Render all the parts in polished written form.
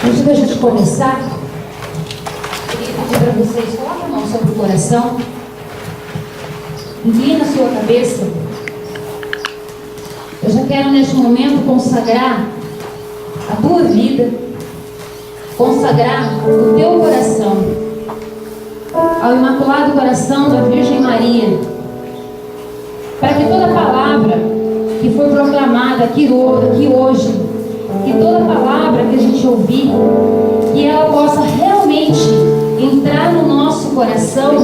Antes da gente começar, eu queria pedir para vocês, coloquem a mão sobre o coração, inclina a sua cabeça. Eu já quero neste momento consagrar a tua vida, consagrar o teu coração ao Imaculado Coração da Virgem Maria, para que toda palavra que foi proclamada aqui hoje, que toda palavra que a gente ouvir, que ela possa realmente entrar no nosso coração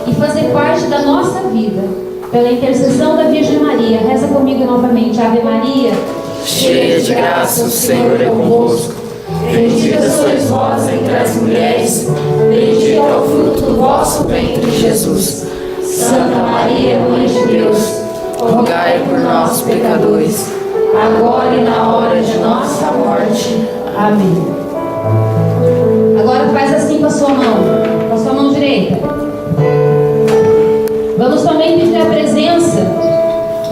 e fazer parte da nossa vida, pela intercessão da Virgem Maria. Reza comigo novamente. Ave Maria, cheia de graça, o Senhor é convosco. Bendita sois vós entre as mulheres, bendito é o fruto do vosso ventre, Jesus. Santa Maria, Mãe de Deus, rogai por nós, pecadores, agora e na hora de nossa morte. Amém. Agora faz assim com a sua mão direita. Vamos também pedir a presença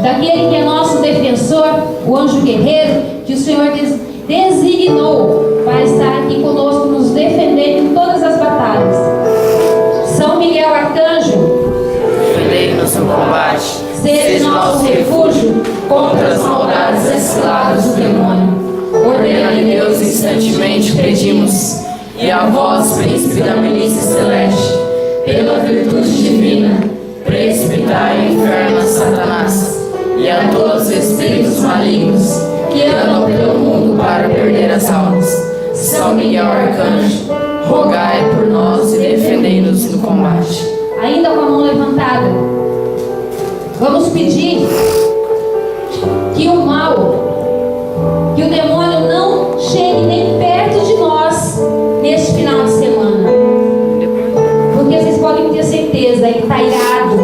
daquele que é nosso defensor, o anjo guerreiro, que o Senhor designou para estar aqui conosco, nos defendendo em todas as batalhas. São Miguel Arcanjo, defendei-nos no combate, seja nosso refúgio contra as maldades e ciladas do demônio. Ordena-lhe Deus, instantemente pedimos, e a vós, príncipe da milícia celeste, pela virtude divina, precipitai o inferno a Satanás e a todos os espíritos malignos que andam pelo mundo para perder as almas. São Miguel Arcanjo, rogai por nós e defendei-nos no combate. Ainda com a mão levantada, vamos pedir que o mal, que o demônio não chegue nem perto de nós neste final de semana, porque vocês podem ter certeza, ele está irado,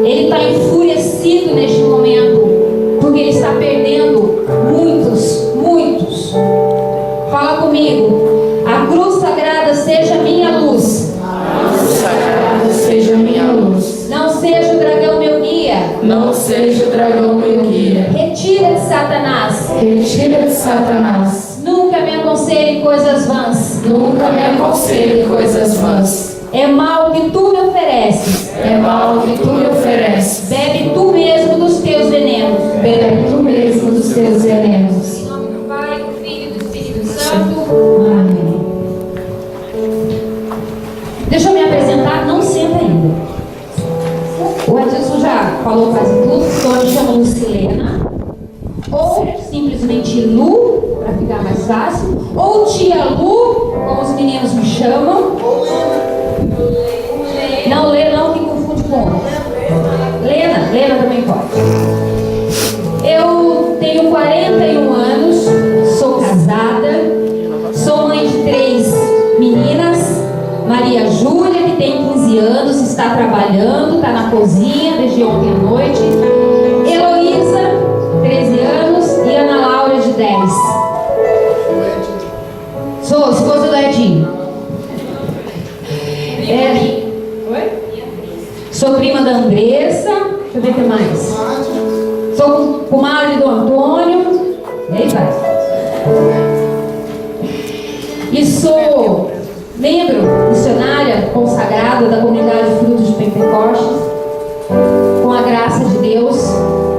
ele está enfurecido neste momento, porque ele está perdendo muitos. Fala comigo. A cruz sagrada seja minha luz. A cruz sagrada seja minha luz. Não seja o dragão meu guia. Não seja o dragão meu guia. Retira de Satanás. Retira de Satanás. Nunca me aconselhe coisas vãs. Nunca me aconselhe coisas vãs. É mal que tu me ofereces. É mal que tu me ofereces. Bebe tu mesmo dos teus venenos. Bebe tu mesmo dos teus venenos. Em nome do Pai, do Filho e do Espírito Santo. Amém. Deixa eu me apresentar, não senta ainda. O Edilson já falou quase tudo, então eu me chamo Lucilena, ou simplesmente Lu, para ficar mais fácil, ou Tia Lu, como os meninos me chamam. Não, Lena não, que confunde com Lena também pode. Eu tenho 41 anos, sou casada, sou mãe de 3 meninas. Maria Júlia, que tem 15 anos, está trabalhando, está na cozinha desde ontem à noite. Heloísa, 13 anos, e Ana Laura, de 10. Sou esposa do Edinho. Sou prima da Andressa. Deixa eu ver o que mais. Sou comadre do Antônio. E aí vai. E sou membro missionária consagrada da comunidade Frutos de Pentecostes, com a graça de Deus,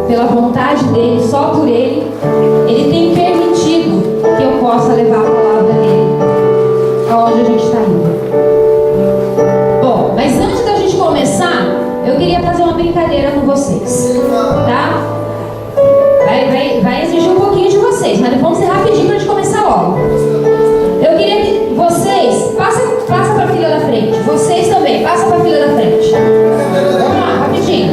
pela vontade dele, só por ele tem permitido que eu possa levar a palavra dele aonde a gente está indo. Bom, mas antes da gente começar, eu queria fazer uma brincadeira com vocês, tá? Vai exigir um pouquinho de vocês, mas vamos ser rapidinho para a gente começar logo. Eu queria que vocês, passa para a fila da frente. Vocês também, passa para a fila da frente. Vamos lá, rapidinho.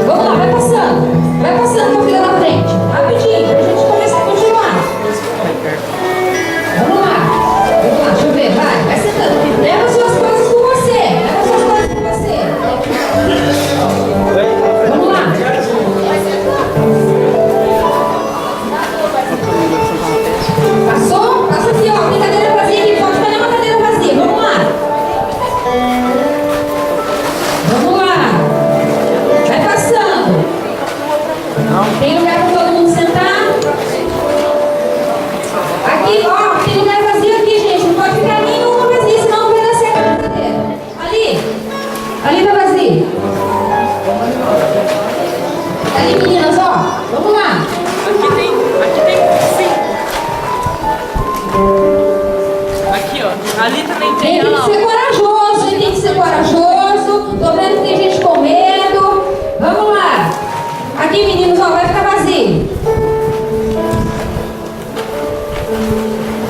Vamos lá, vai passando para a fila da frente. Rapidinho, para a gente começar a continuar. Vamos lá, deixa eu ver, vai sentando. Leva suas coisas com você. Vamos lá. Tem que ser corajoso, hein? Tem que ser corajoso. Tô vendo que tem gente com medo. Vamos lá. Aqui, meninos, ó, vai ficar vazio.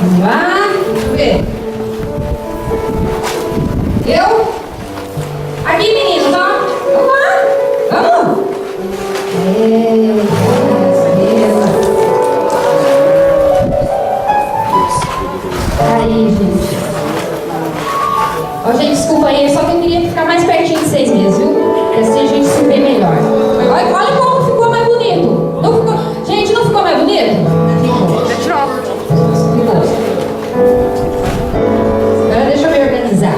Vamos lá. Deixa eu ver. Aqui, meninos, ó. Vamos lá. Vamos. Aí, gente. Ó, gente, desculpa aí, só que eu queria ficar mais pertinho de vocês mesmo, viu? Porque assim a gente se vê melhor. Olha como ficou mais bonito. Não ficou... Gente, não ficou mais bonito? Ficou. Agora deixa eu me organizar.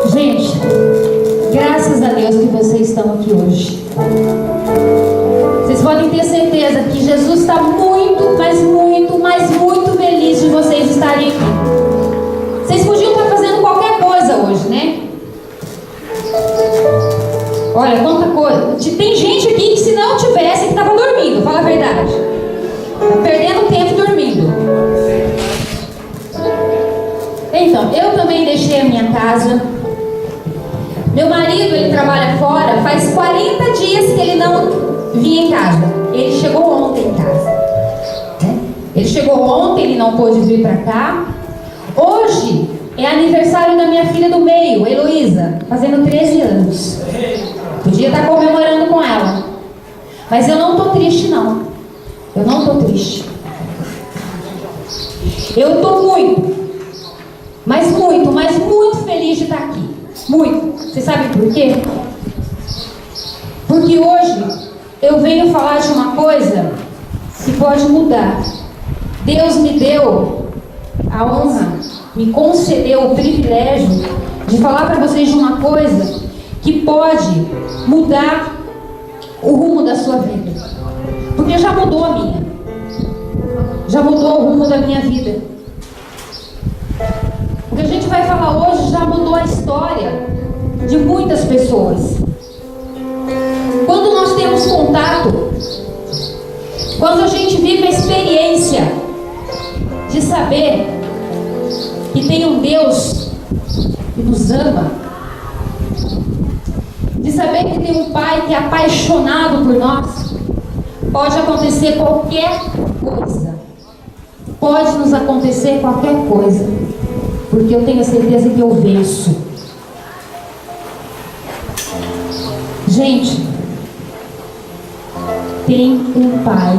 Gente, graças a Deus que vocês estão aqui hoje. Vocês podem ter certeza que Jesus está muito, mas muito, mas muito feliz de vocês estarem aqui. Vocês podiam estar fazendo qualquer coisa hoje, né? Olha, quanta coisa. Tem gente aqui que se não tivesse, que estava dormindo, fala a verdade. Está perdendo tempo dormindo. Então, eu também deixei a minha casa. Meu marido, ele trabalha fora, faz 40 dias que ele não vinha em casa. Ele chegou ontem em casa. Né? Ele chegou ontem, ele não pôde vir para cá. Hoje é aniversário da minha filha do meio, Heloísa, fazendo 13 anos. Podia estar comemorando com ela. Mas eu não estou triste, não. Eu não estou triste. Eu estou muito, mas muito feliz de estar aqui. Muito. Vocês sabem por quê? Porque hoje eu venho falar de uma coisa que pode mudar. Deus me deu a honra, me concedeu o privilégio de falar para vocês de uma coisa que pode mudar o rumo da sua vida. Porque já mudou a minha. Já mudou o rumo da minha vida. O que a gente vai falar hoje já mudou a história de muitas pessoas. Quando nós temos contato, quando a gente vive a experiência de saber que tem um Deus que nos ama, de saber que tem um Pai que é apaixonado por nós, pode acontecer qualquer coisa. Pode nos acontecer qualquer coisa. Porque eu tenho a certeza que eu venço. Gente, tem um Pai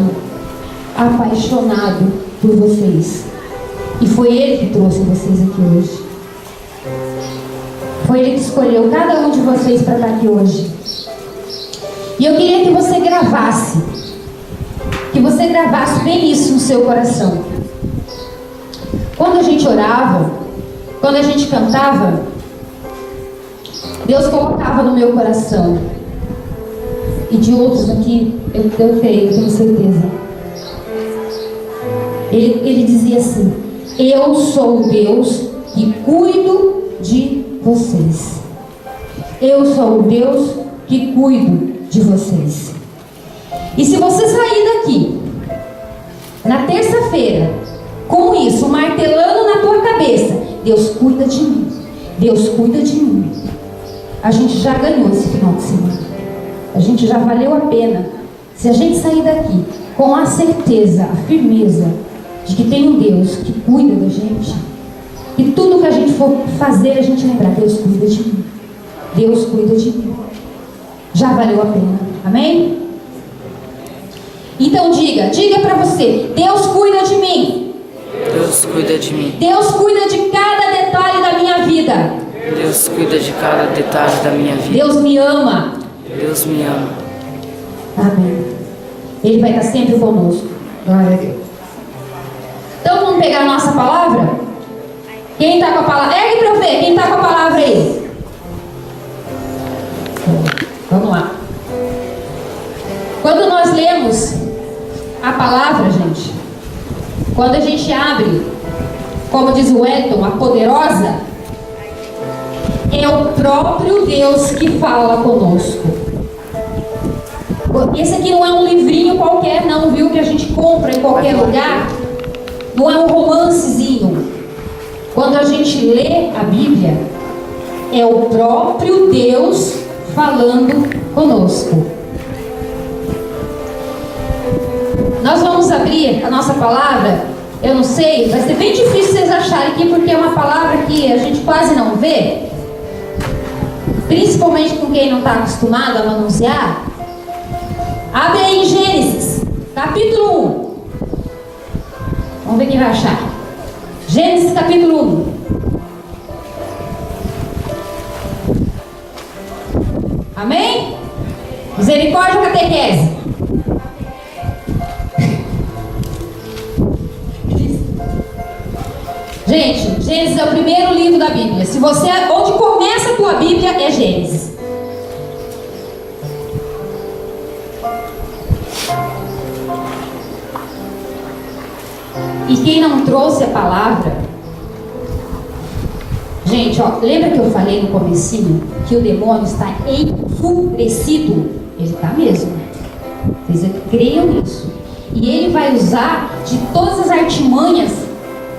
apaixonado por vocês. E foi Ele que trouxe vocês aqui hoje. Foi Ele que escolheu cada um de vocês para estar aqui hoje. E eu queria que você gravasse. Que você gravasse bem isso no seu coração. Quando a gente orava, quando a gente cantava, Deus colocava no meu coração. E de outros aqui, eu tenho certeza. Ele dizia assim: eu sou o Deus que cuido de vocês. Eu sou o Deus que cuido de vocês. E se você sair daqui na terça-feira com isso, martelando na tua cabeça, Deus cuida de mim, Deus cuida de mim, a gente já ganhou esse final de semana. A gente já valeu a pena. Se a gente sair daqui com a certeza, a firmeza de que tem um Deus que cuida da gente, e tudo que a gente for fazer, a gente lembrar: Deus cuida de mim, Deus cuida de mim. Já valeu a pena. Amém? Então diga para você: Deus cuida de mim. Deus cuida de mim. Deus cuida de cada detalhe da minha vida. Deus cuida de cada detalhe da minha vida. Deus me ama. Deus me ama. Amém. Ele vai estar sempre conosco. Glória a Deus. Então vamos pegar a nossa palavra? Quem está com a palavra? Ergue para eu ver. Quem está com a palavra aí? Vamos lá. Quando nós lemos a palavra, gente, quando a gente abre, como diz o Wellington, a poderosa, é o próprio Deus que fala conosco. Esse aqui não é um livrinho qualquer não, viu? Que a gente compra em qualquer lugar. Não é um romancezinho. Quando a gente lê a Bíblia, é o próprio Deus falando conosco. Nós vamos abrir a nossa palavra. Eu não sei, vai ser bem difícil vocês acharem aqui, porque é uma palavra que a gente quase não vê. Principalmente com quem não está acostumado a manusear. Abre aí em Gênesis, capítulo 1. Vamos ver quem vai achar. Gênesis, capítulo 1. Amém? Misericórdia ou catequese? Gente, Gênesis é o primeiro livro da Bíblia. Se você, onde começa a tua Bíblia é Gênesis. E quem não trouxe a palavra, gente, ó, lembra que eu falei no comecinho que o demônio está enfurecido? Ele está mesmo. Vocês creiam nisso? E ele vai usar de todas as artimanhas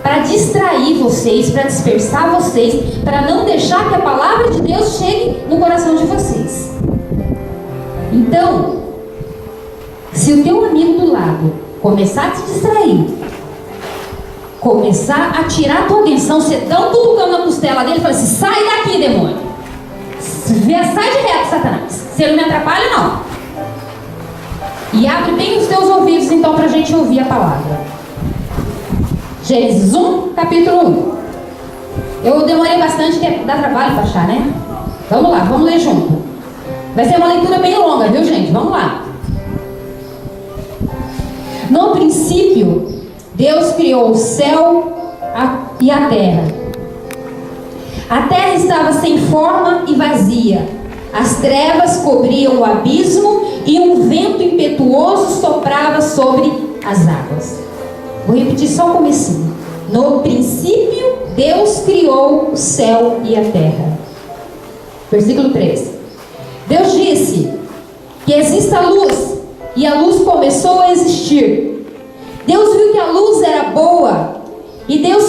para distrair vocês, para dispersar vocês, para não deixar que a palavra de Deus chegue no coração de vocês. Então, se o teu amigo do lado começar a te distrair, começar a tirar a tua atenção, você dá um cutucão na costela dele e fala assim: sai daqui, demônio, sai de reto, Satanás, você não me atrapalha não. E abre bem os teus ouvidos então para a gente ouvir a palavra. Gênesis 1, capítulo 1. Eu demorei bastante, que dá trabalho para achar, né? Vamos lá, vamos ler junto. Vai ser uma leitura bem longa, viu, gente? Vamos lá. No princípio, Deus criou o céu e a terra. A terra estava sem forma e vazia. As trevas cobriam o abismo e um vento impetuoso soprava sobre as águas. Vou repetir só o comecinho. No princípio, Deus criou o céu e a terra. Versículo 3. Deus disse que exista luz, e a luz começou a existir. Deus viu que a luz era boa, e Deus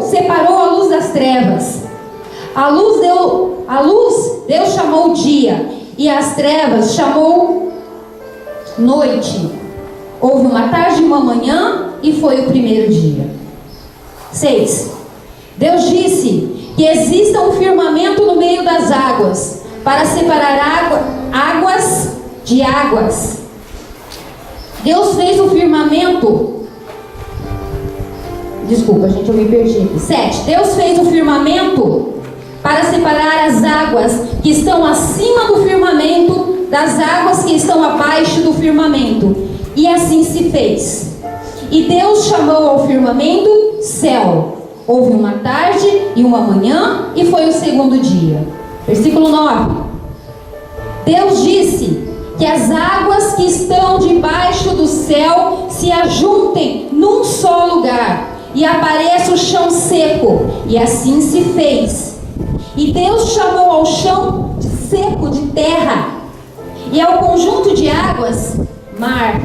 separou a luz das trevas. A luz Deus chamou dia, e as trevas chamou noite. Houve uma tarde e uma manhã, e foi o primeiro dia. 6. Deus disse que exista um firmamento no meio das águas, para separar águas de águas. Deus fez o firmamento. Desculpa, gente, eu me perdi aqui. 7. Deus fez o firmamento para separar as águas que estão acima do firmamento das águas que estão abaixo do firmamento. E assim se fez. E Deus chamou ao firmamento céu. Houve uma tarde e uma manhã, e foi o segundo dia. Versículo 9. Deus disse que as águas que estão debaixo do céu se ajuntem num só lugar, e apareça o chão seco. E assim se fez. E Deus chamou ao chão seco de terra, e ao conjunto de águas, mar.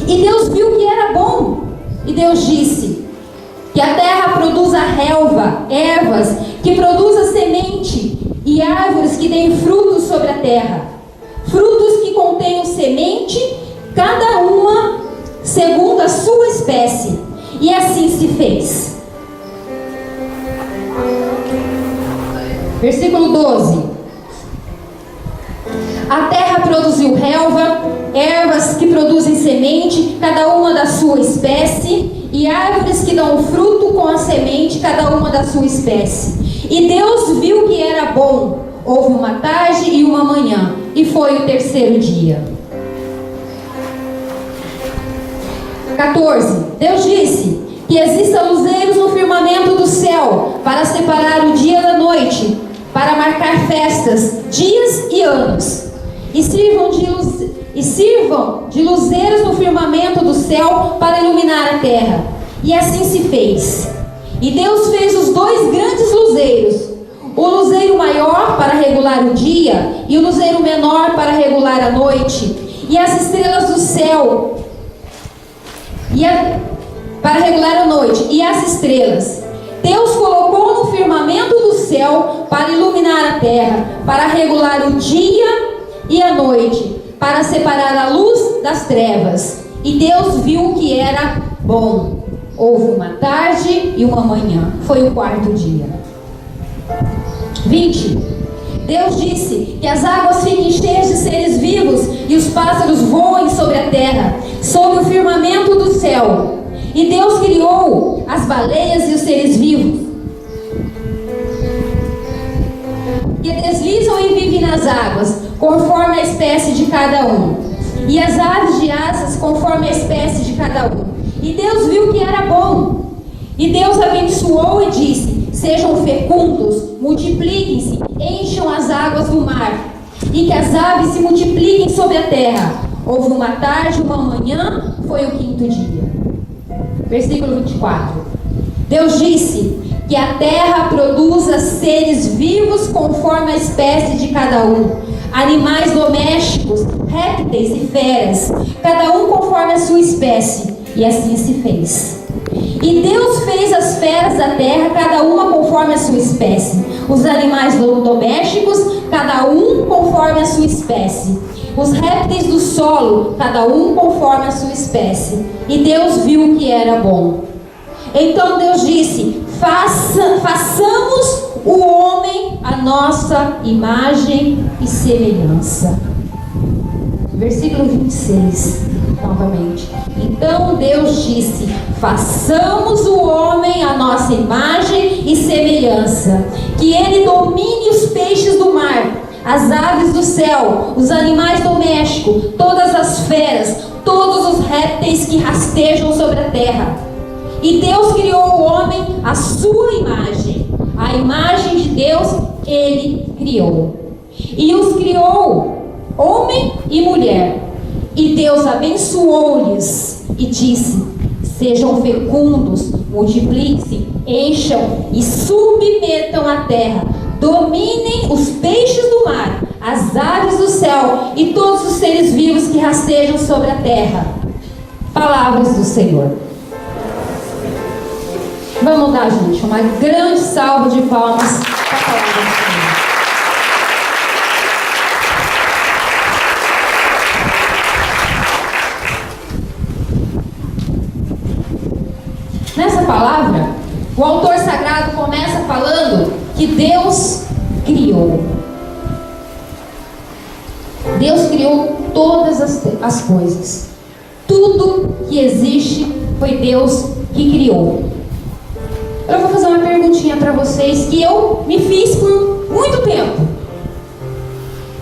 E Deus viu que era bom. E Deus disse que a terra produza relva, ervas, que produza semente, e árvores que deem frutos sobre a terra, frutos que contenham semente, cada uma segundo a sua espécie. E assim se fez. Versículo 12. A terra produziu relva, ervas que produzem semente, cada uma da sua espécie, e árvores que dão fruto com a semente, cada uma da sua espécie. E Deus viu que era bom. Houve uma tarde e uma manhã, e foi o terceiro dia. 14. Deus disse que existam luzeiros no firmamento do para separar o dia da noite, para marcar festas, dias e anos. E sirvam de luzeiros no firmamento do céu para iluminar a terra. E assim se fez. E Deus fez os 2 grandes luzeiros, o luzeiro maior para regular o dia e o luzeiro menor para regular a noite, e as estrelas do céu para regular a noite, e as estrelas Deus colocou no firmamento do céu para iluminar a terra, para regular o dia e a noite, para separar a luz das trevas. E Deus viu que era bom. Houve uma tarde e uma manhã. Foi o 4º dia. 20. Deus disse que as águas fiquem cheias de seres vivos e os pássaros voem sobre a terra, sobre o firmamento do céu. E Deus criou as baleias e os seres vivos, que deslizam e vivem nas águas, conforme a espécie de cada um, e as aves de asas, conforme a espécie de cada um. E Deus viu que era bom. E Deus abençoou e disse: sejam fecundos, multipliquem-se, encham as águas do mar, e que as aves se multipliquem sobre a terra. Houve uma tarde, uma manhã, foi o 5º dia. Versículo 24. Deus disse que a terra produza seres vivos conforme a espécie de cada um, animais domésticos, répteis e feras, cada um conforme a sua espécie. E assim se fez. E Deus fez as feras da terra, cada uma conforme a sua espécie, os animais domésticos, cada um conforme a sua espécie, os répteis do solo, cada um conforme a sua espécie. E Deus viu que era bom. Então Deus disse: façamos o homem à nossa imagem e semelhança. Versículo 26, novamente. Então Deus disse: façamos o homem à nossa imagem e semelhança, que ele domine os peixes do mar, as aves do céu, os animais domésticos, todas as feras, todos os répteis que rastejam sobre a terra. E Deus criou o homem à sua imagem. A imagem de Deus ele criou. E os criou, homem e mulher. E Deus abençoou-lhes e disse: sejam fecundos, multipliquem-se, encham e submetam a terra. Dominem os peixes do mar, as aves do céu e todos os seres vivos que rastejam sobre a terra. Palavras do Senhor. Vamos dar, gente, uma grande salva de palmas para a palavra do Senhor. Nessa palavra, o autor sagrado começa falando que Deus criou. Deus criou todas as coisas. Tudo que existe foi Deus que criou. Eu vou fazer uma perguntinha para vocês que eu me fiz por muito tempo.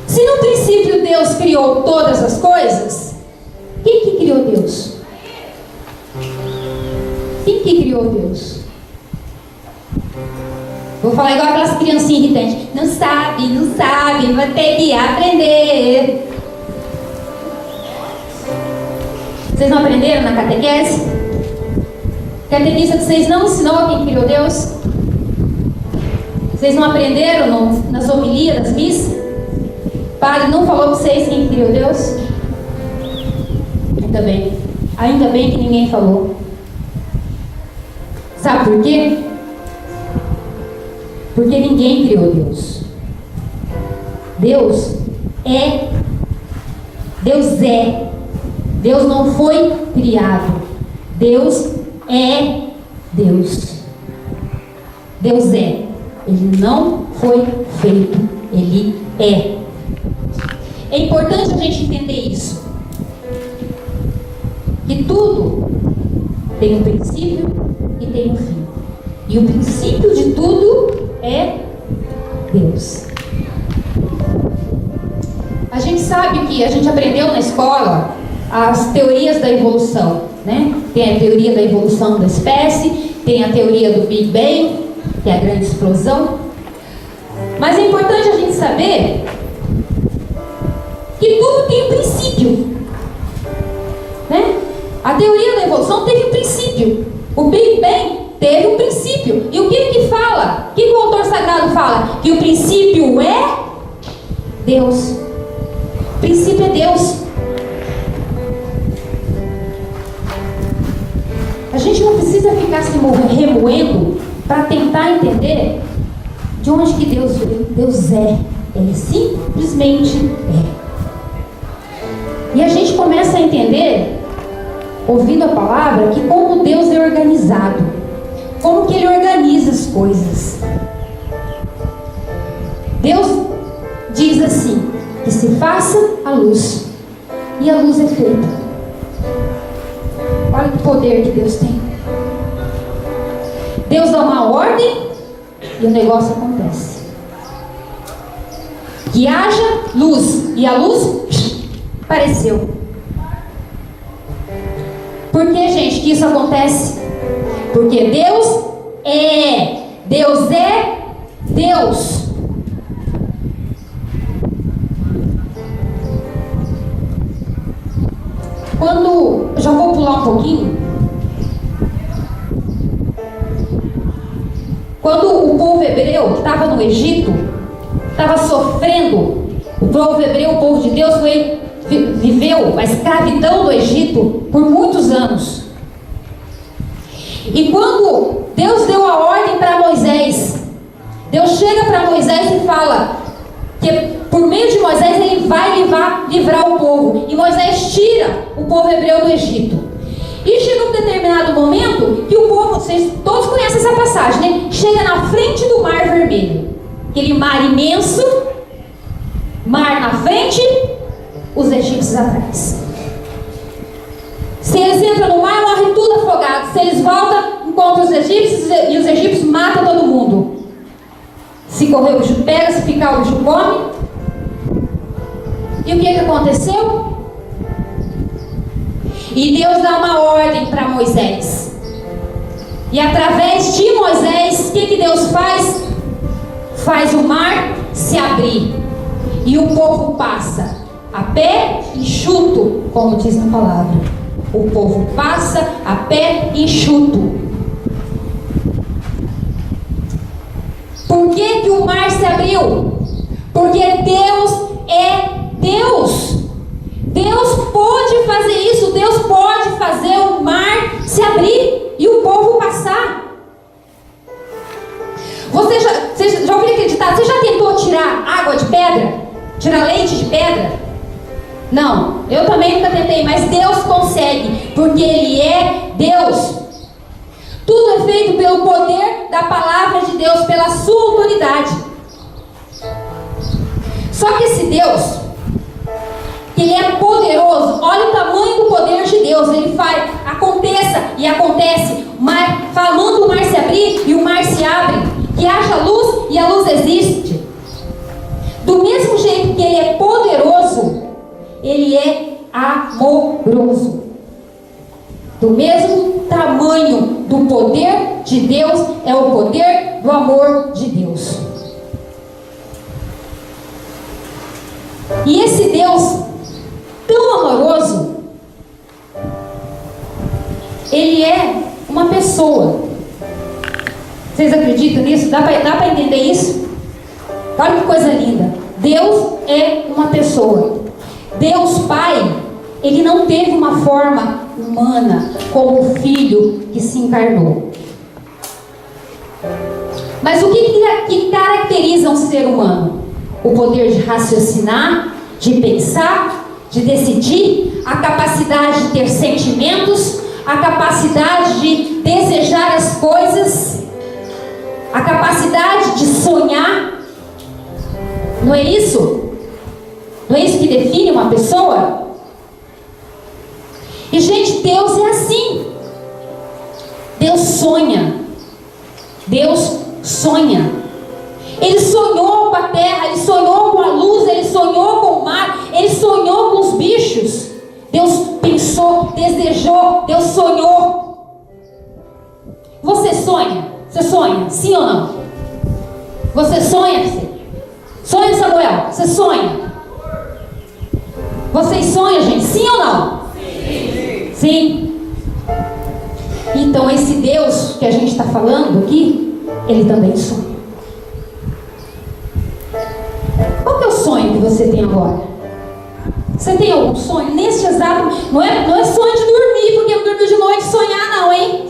Se no princípio Deus criou todas as coisas, quem que criou Deus? Quem que criou Deus? Vou falar igual aquelas criancinhas irritantes. Não sabe, vai ter que aprender. Vocês não aprenderam na catequese? Catequista, vocês não ensinou quem criou Deus? Vocês não aprenderam nas homilias das missas? Padre não falou para vocês quem criou Deus? Ainda bem que ninguém falou. Sabe por quê? Porque ninguém criou Deus. Deus é. Deus não foi criado. Deus é Deus. Deus é. Ele não foi feito. Ele é. É importante a gente entender isso. Que tudo tem um princípio e tem um fim. E o princípio de tudo é Deus. A gente sabe que a gente aprendeu na escola as teorias da evolução, né? Tem a teoria da evolução da espécie, tem a teoria do Big Bang, que é a grande explosão. Mas é importante a gente saber que tudo tem um princípio, né? A teoria da evolução teve um princípio. O Big Bang teve um princípio. E o que fala? O que o autor sagrado fala? Que o princípio é Deus. O princípio é Deus. A gente não precisa ficar se remoendo para tentar entender de onde que Deus veio. Deus é. Ele simplesmente é. E a gente começa a entender, ouvindo a palavra, que como Deus é organizado, como que Ele organiza as coisas. Deus diz assim, que se faça a luz, e a luz é feita. Olha o poder que Deus tem. Deus dá uma ordem e o negócio acontece. Que haja luz, e a luz apareceu. Por que, gente, que isso acontece? Porque Deus é. Deus é Deus. Quando, já vou pular um pouquinho. Quando o povo hebreu que estava no Egito, estava sofrendo, o povo hebreu, o povo de Deus, viveu a escravidão do Egito por muitos anos. E quando Deus deu a ordem para Moisés, Deus chega para Moisés e fala que por meio de Moisés ele vai livrar o povo. E Moisés tira o povo hebreu do Egito. E chega um determinado momento que o povo, vocês todos conhecem essa passagem, né? Chega na frente do Mar Vermelho. Aquele mar imenso, mar na frente, os egípcios atrás. Se eles entram no mar, morrem tudo afogados. Se eles voltam, encontram os egípcios e os egípcios matam todo mundo. Se correr o bicho pega, se picar o bicho come. E o que aconteceu? E Deus dá uma ordem para Moisés. E através de Moisés, o que Deus faz? Faz o mar se abrir. E o povo passa a pé enxuto, como diz na palavra. O povo passa a pé enxuto. Por que o mar se abriu? Porque Deus é Deus. Deus pode fazer isso. Deus pode fazer o mar se abrir e o povo passar. Você já ouviu acreditar? Você já tentou tirar água de pedra? Tirar leite de pedra? Não, eu também nunca tentei, mas Deus consegue, porque Ele é Deus. Tudo é feito pelo poder da palavra de Deus, pela sua autoridade. Só que esse Deus, Ele é poderoso. Olha o tamanho do poder de Deus. Ele faz, aconteça e acontece. Manda o mar se abrir e o mar se abre. Que haja luz e a luz existe. Do mesmo jeito que Ele é poderoso, Ele é amoroso. Do mesmo tamanho do poder de Deus é o poder do amor de Deus. E esse Deus tão amoroso, Ele é uma pessoa. Vocês acreditam nisso? Dá para entender isso? Olha que coisa linda. Deus é uma pessoa. Deus Pai, Ele não teve uma forma humana como o Filho que se encarnou. Mas o que caracteriza um ser humano? O poder de raciocinar, de pensar, de decidir, a capacidade de ter sentimentos, a capacidade de desejar as coisas, a capacidade de sonhar. Não é isso? Não é isso que define uma pessoa? E gente, Deus é assim. Deus sonha. Deus sonha. Ele sonhou com a terra, Ele sonhou com a luz, Ele sonhou com o mar, Ele sonhou com os bichos. Deus pensou, desejou, Deus sonhou. Você sonha? Você sonha? Sim ou não? Você sonha, filho? Sonha, Samuel? Você sonha? Vocês sonham, gente? Sim ou não? Sim. Sim. Então esse Deus que a gente está falando aqui, Ele também sonha. Qual que é o sonho que você tem agora? Você tem algum sonho? Neste exato... Não é sonho de dormir, porque eu durmo de noite sonhar não, hein?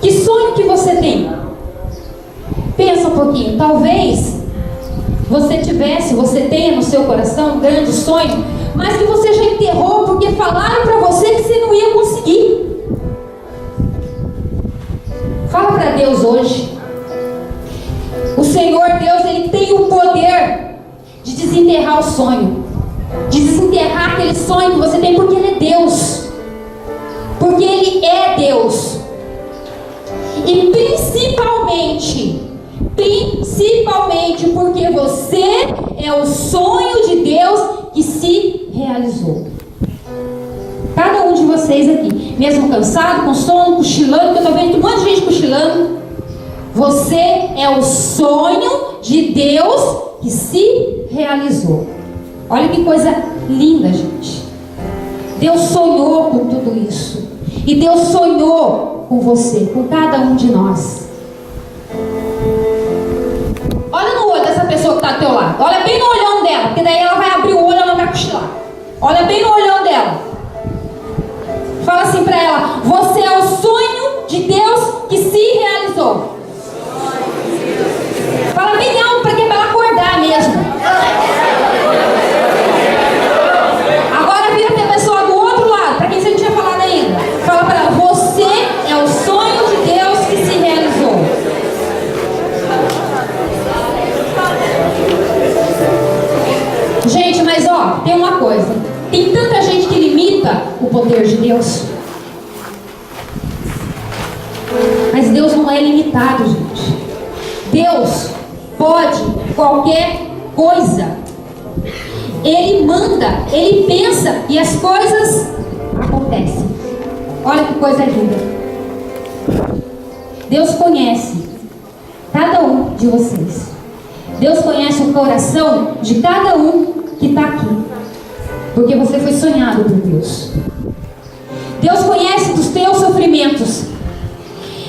Que sonho que você tem? Pensa um pouquinho. Talvez você tenha no seu coração um grande sonho, mas que você já enterrou porque falaram para você que você não ia conseguir. Fala para Deus hoje. O Senhor Deus, Ele tem o poder de desenterrar o sonho, de desenterrar aquele sonho que você tem, porque Ele é Deus, porque Ele é Deus. E principalmente porque você é o sonho de Deus que se realizou. Cada um de vocês aqui, mesmo cansado, com sono, cochilando, que eu estou vendo um monte de gente cochilando, você é o sonho de Deus que se realizou. Olha que coisa linda, gente. Deus sonhou com tudo isso. E Deus sonhou com você, com cada um de nós. Olha no olho dessa pessoa que está ao teu lado. Olha bem no olhão dela, porque daí ela vai abrir o olho e ela não vai cochilar. Olha bem no olhão dela. Fala assim para ela: você é o sonho de Deus que se realizou. Fala bem alto para ela acordar mesmo. Agora vira para a pessoa do outro lado, para quem você não tinha falado ainda. Fala para ela: você é o sonho de Deus que se realizou. Gente, mas ó, tem uma coisa. Tem tanta gente que limita o poder de Deus. Mas Deus não é limitado, gente. Deus pode qualquer coisa. Ele manda, Ele pensa e as coisas acontecem. Olha que coisa linda. Deus conhece cada um de vocês. Deus conhece o coração de cada um que está aqui, porque você foi sonhado por Deus. Deus conhece dos teus sofrimentos.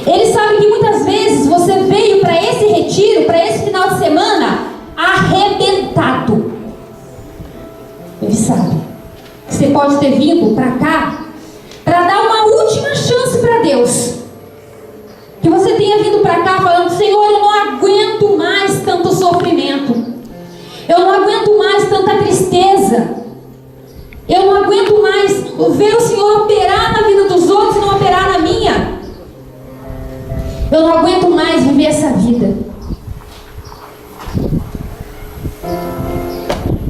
Ele sabe que muitas vezes você veio para esse retiro, para esse final de semana, arrebentado. Ele sabe que você pode ter vindo para cá para dar uma última chance para Deus. Que você tenha vindo para cá falando: Senhor, eu não aguento mais tanto sofrimento. Eu não aguento mais tanta tristeza. Eu não aguento mais ver o Senhor operar na vida dos outros e não operar na minha. Eu não aguento mais viver essa vida.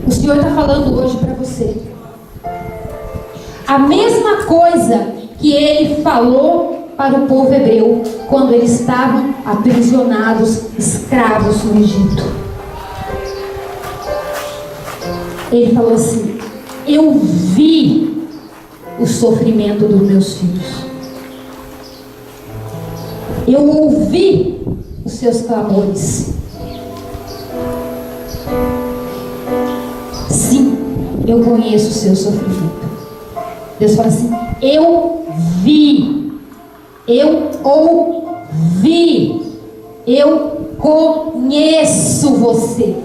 O Senhor está falando hoje para você a mesma coisa que Ele falou para o povo hebreu quando eles estavam aprisionados, escravos no Egito. Ele falou assim: eu vi o sofrimento dos meus filhos. Eu ouvi os seus clamores. Sim, eu conheço o seu sofrimento. Deus fala assim: eu vi, eu ouvi, eu conheço você.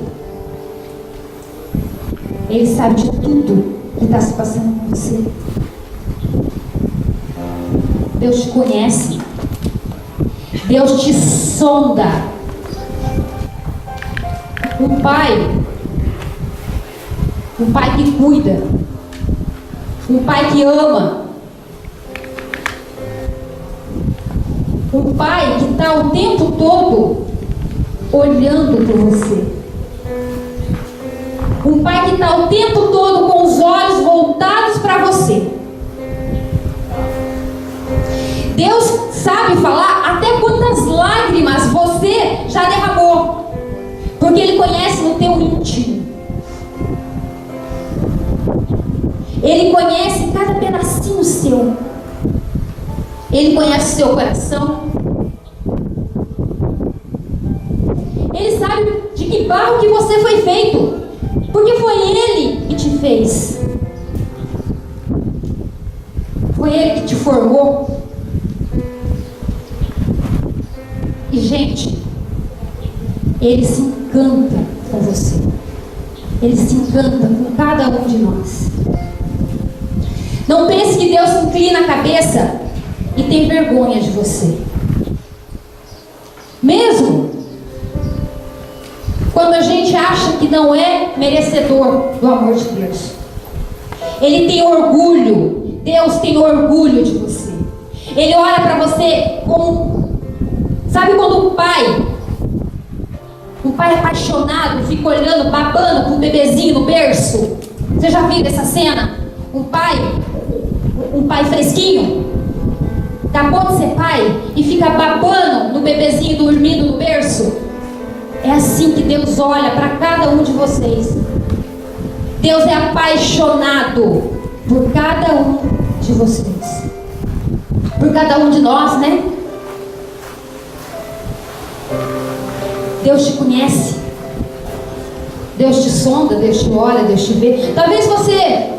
Ele sabe de tudo que está se passando com você. Deus te conhece. Deus te sonda. Um pai que cuida, um pai que ama, um pai que está o tempo todo olhando por você, um pai que está o tempo todo com os olhos voltados para você. Deus sabe falar até quantas lágrimas você já derramou, porque Ele conhece no teu íntimo. Ele conhece cada pedacinho seu. Ele conhece o seu coração. Ele sabe de que barro que você foi feito, porque foi Ele que te fez. Foi Ele que te formou. E gente, Ele se encanta com você. Ele se encanta com cada um de nós. Não pense que Deus inclina a cabeça e tem vergonha de você. Mesmo quando a gente acha que não é merecedor do amor de Deus, Ele tem orgulho. Deus tem orgulho de você. Ele olha para você como... Sabe quando um pai apaixonado fica olhando, babando para um bebezinho no berço? Você já viu essa cena? Um pai fresquinho, acabou de ser pai e fica babando no bebezinho dormindo no berço. É assim que Deus olha para cada um de vocês. Deus é apaixonado por cada um de vocês, por cada um de nós, né? Deus te conhece, Deus te sonda, Deus te olha, Deus te vê. Talvez você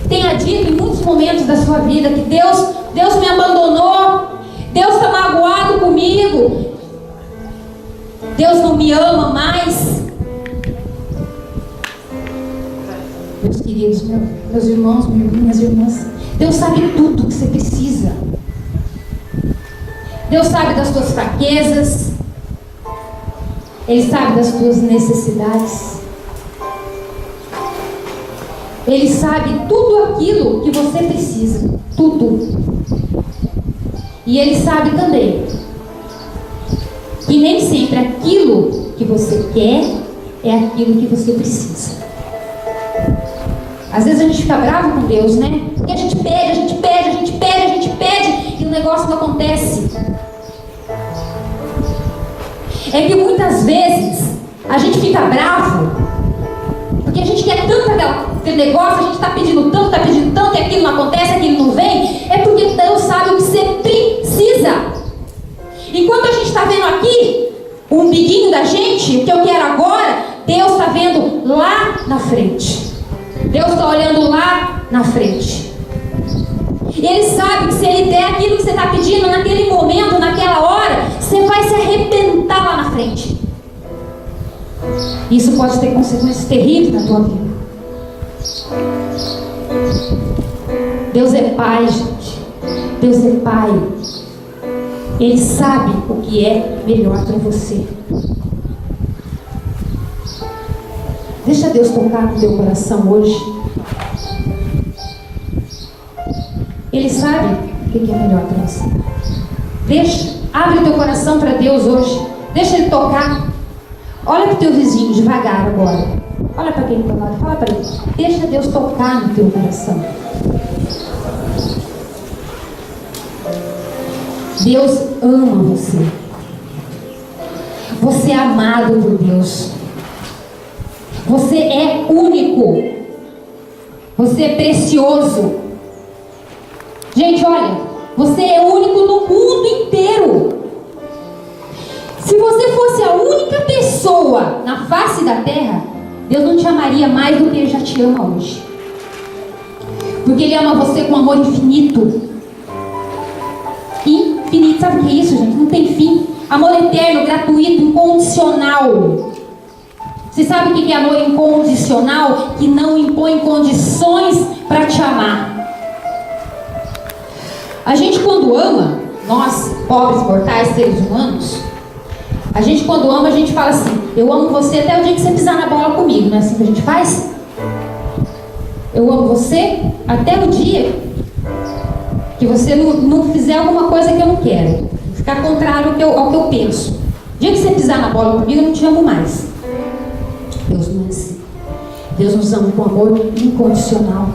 tenha dito em muitos momentos da sua vida que Deus me abandonou, Deus está magoado comigo, Deus não me ama mais. Meus queridos, meus irmãos, minhas irmãs, Deus sabe tudo que você precisa. Deus sabe das tuas fraquezas, Ele sabe das tuas necessidades. Ele sabe tudo aquilo que você precisa. Tudo. E Ele sabe também que nem sempre aquilo que você quer é aquilo que você precisa. Às vezes a gente fica bravo com Deus, né? Porque a gente pede e o negócio não acontece. É que muitas vezes a gente fica bravo porque a gente quer tanto aquele negócio, a gente está pedindo tanto e aquilo não acontece, aquilo não vem. É porque Deus sabe o que você precisa. Enquanto a gente está vendo aqui o umbiguinho da gente, o que eu quero agora, Deus está vendo lá na frente. Deus está olhando lá na frente. E Ele sabe que se Ele der aquilo que você está pedindo naquele momento, naquela hora, você vai se arrebentar lá na frente. Isso pode ter consequências terríveis na tua vida. Deus é Pai, gente. Deus é Pai. Ele sabe o que é melhor para você. Deixa Deus tocar no teu coração hoje. Ele sabe o que é melhor para você. Abre o teu coração para Deus hoje. Deixa Ele tocar. Olha para o teu vizinho devagar agora. Olha para quem está lá. Fala para ele. Deixa Deus tocar no teu coração. Deus ama você. Você é amado por Deus. Você é único. Você é precioso. Gente, olha, você é único no mundo inteiro. Se você fosse a única pessoa na face da terra, Deus não te amaria mais do que Ele já te ama hoje. Porque Ele ama você com amor infinito. Infinito, sabe o que é isso, gente? Não tem fim. Amor eterno, gratuito, incondicional. Você sabe o que é amor incondicional? Que não impõe condições para te amar. A gente quando ama, nós, pobres mortais, seres humanos, a gente quando ama, a gente fala assim: eu amo você até o dia que você pisar na bola comigo. Não é assim que a gente faz? Eu amo você até o dia que você não fizer alguma coisa que eu não quero, ficar contrário ao que eu penso. O dia que você pisar na bola comigo, eu não te amo mais. Deus não é assim. Deus nos ama com amor incondicional.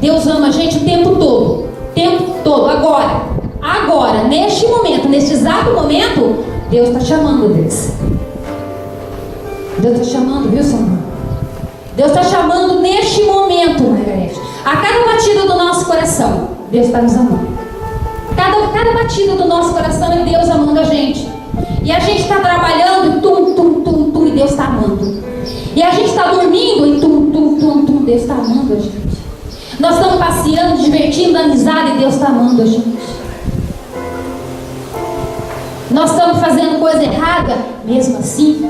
Deus ama a gente o tempo todo. O tempo todo, agora, neste momento, neste exato momento, Deus está chamando Deus. Deus está chamando, viu, Samuel? Deus está chamando neste momento, Margarete. A cada batida do nosso coração, Deus está nos amando. Cada batida do nosso coração é Deus amando a gente. E a gente está trabalhando, e Deus está amando. E a gente está dormindo, e Deus está amando a gente. Nós estamos passeando, divertindo, dando risada, e Deus está amando a gente. Nós estamos fazendo coisa errada, mesmo assim,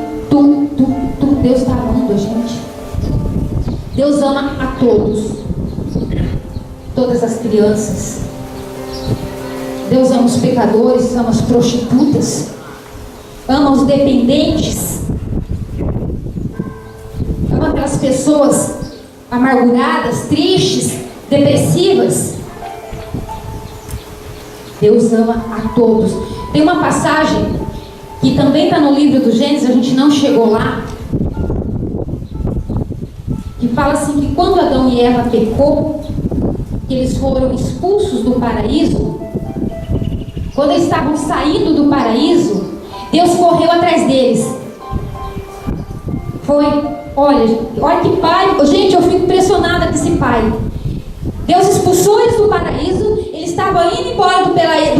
Deus está amando a gente. Deus ama a todos, todas as crianças. Deus ama os pecadores, ama as prostitutas, ama os dependentes, ama aquelas pessoas amarguradas, tristes, depressivas. Deus ama a todos. Tem uma passagem que também está no livro do Gênesis, a gente não chegou lá, que fala assim que quando Adão e Eva pecou, que eles foram expulsos do paraíso, quando eles estavam saindo do paraíso, Deus correu atrás deles. Olha que pai, gente, eu fico impressionada com esse pai. Deus expulsou eles do paraíso, eles estavam indo embora do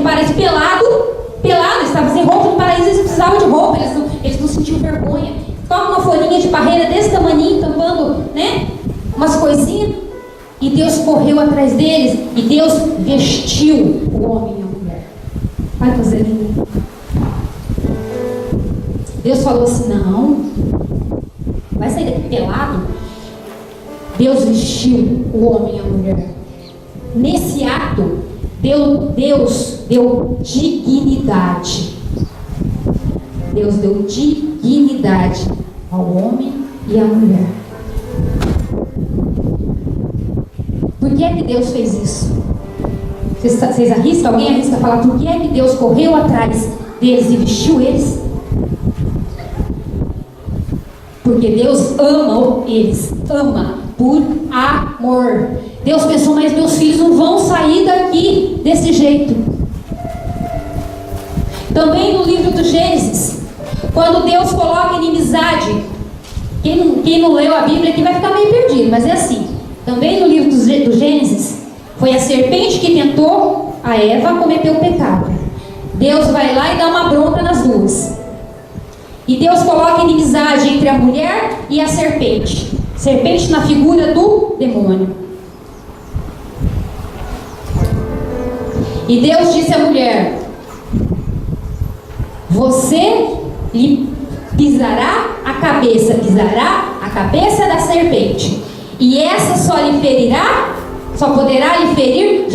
paraíso pelado, eles estavam sem roupa no paraíso, eles precisavam de roupa, eles não sentiam vergonha. Toma uma folhinha de parreira desse tamaninho, tampando, né, umas coisinhas, e Deus correu atrás deles, e Deus vestiu o homem e a mulher. Vai fazer lindo. Deus falou assim: não, vai sair daqui pelado. Deus vestiu o homem e a mulher. Nesse ato, Deus deu dignidade. Deus deu dignidade ao homem e à mulher. Por que é que Deus fez isso? Vocês arriscam? Alguém arrisca falar por que é que Deus correu atrás deles e vestiu eles? Porque Deus ama eles, ama por amor. Deus pensou: mas meus filhos não vão sair daqui desse jeito. Também no livro do Gênesis, quando Deus coloca inimizade, quem não leu a Bíblia aqui vai ficar meio perdido, mas é assim. Também no livro do Gênesis, foi a serpente que tentou a Eva cometer o pecado. Deus vai lá e dá uma bronca nas duas. E Deus coloca inimizade entre a mulher e a serpente. Serpente na figura do demônio. E Deus disse à mulher: você lhe pisará a cabeça da serpente. E essa só poderá lhe ferir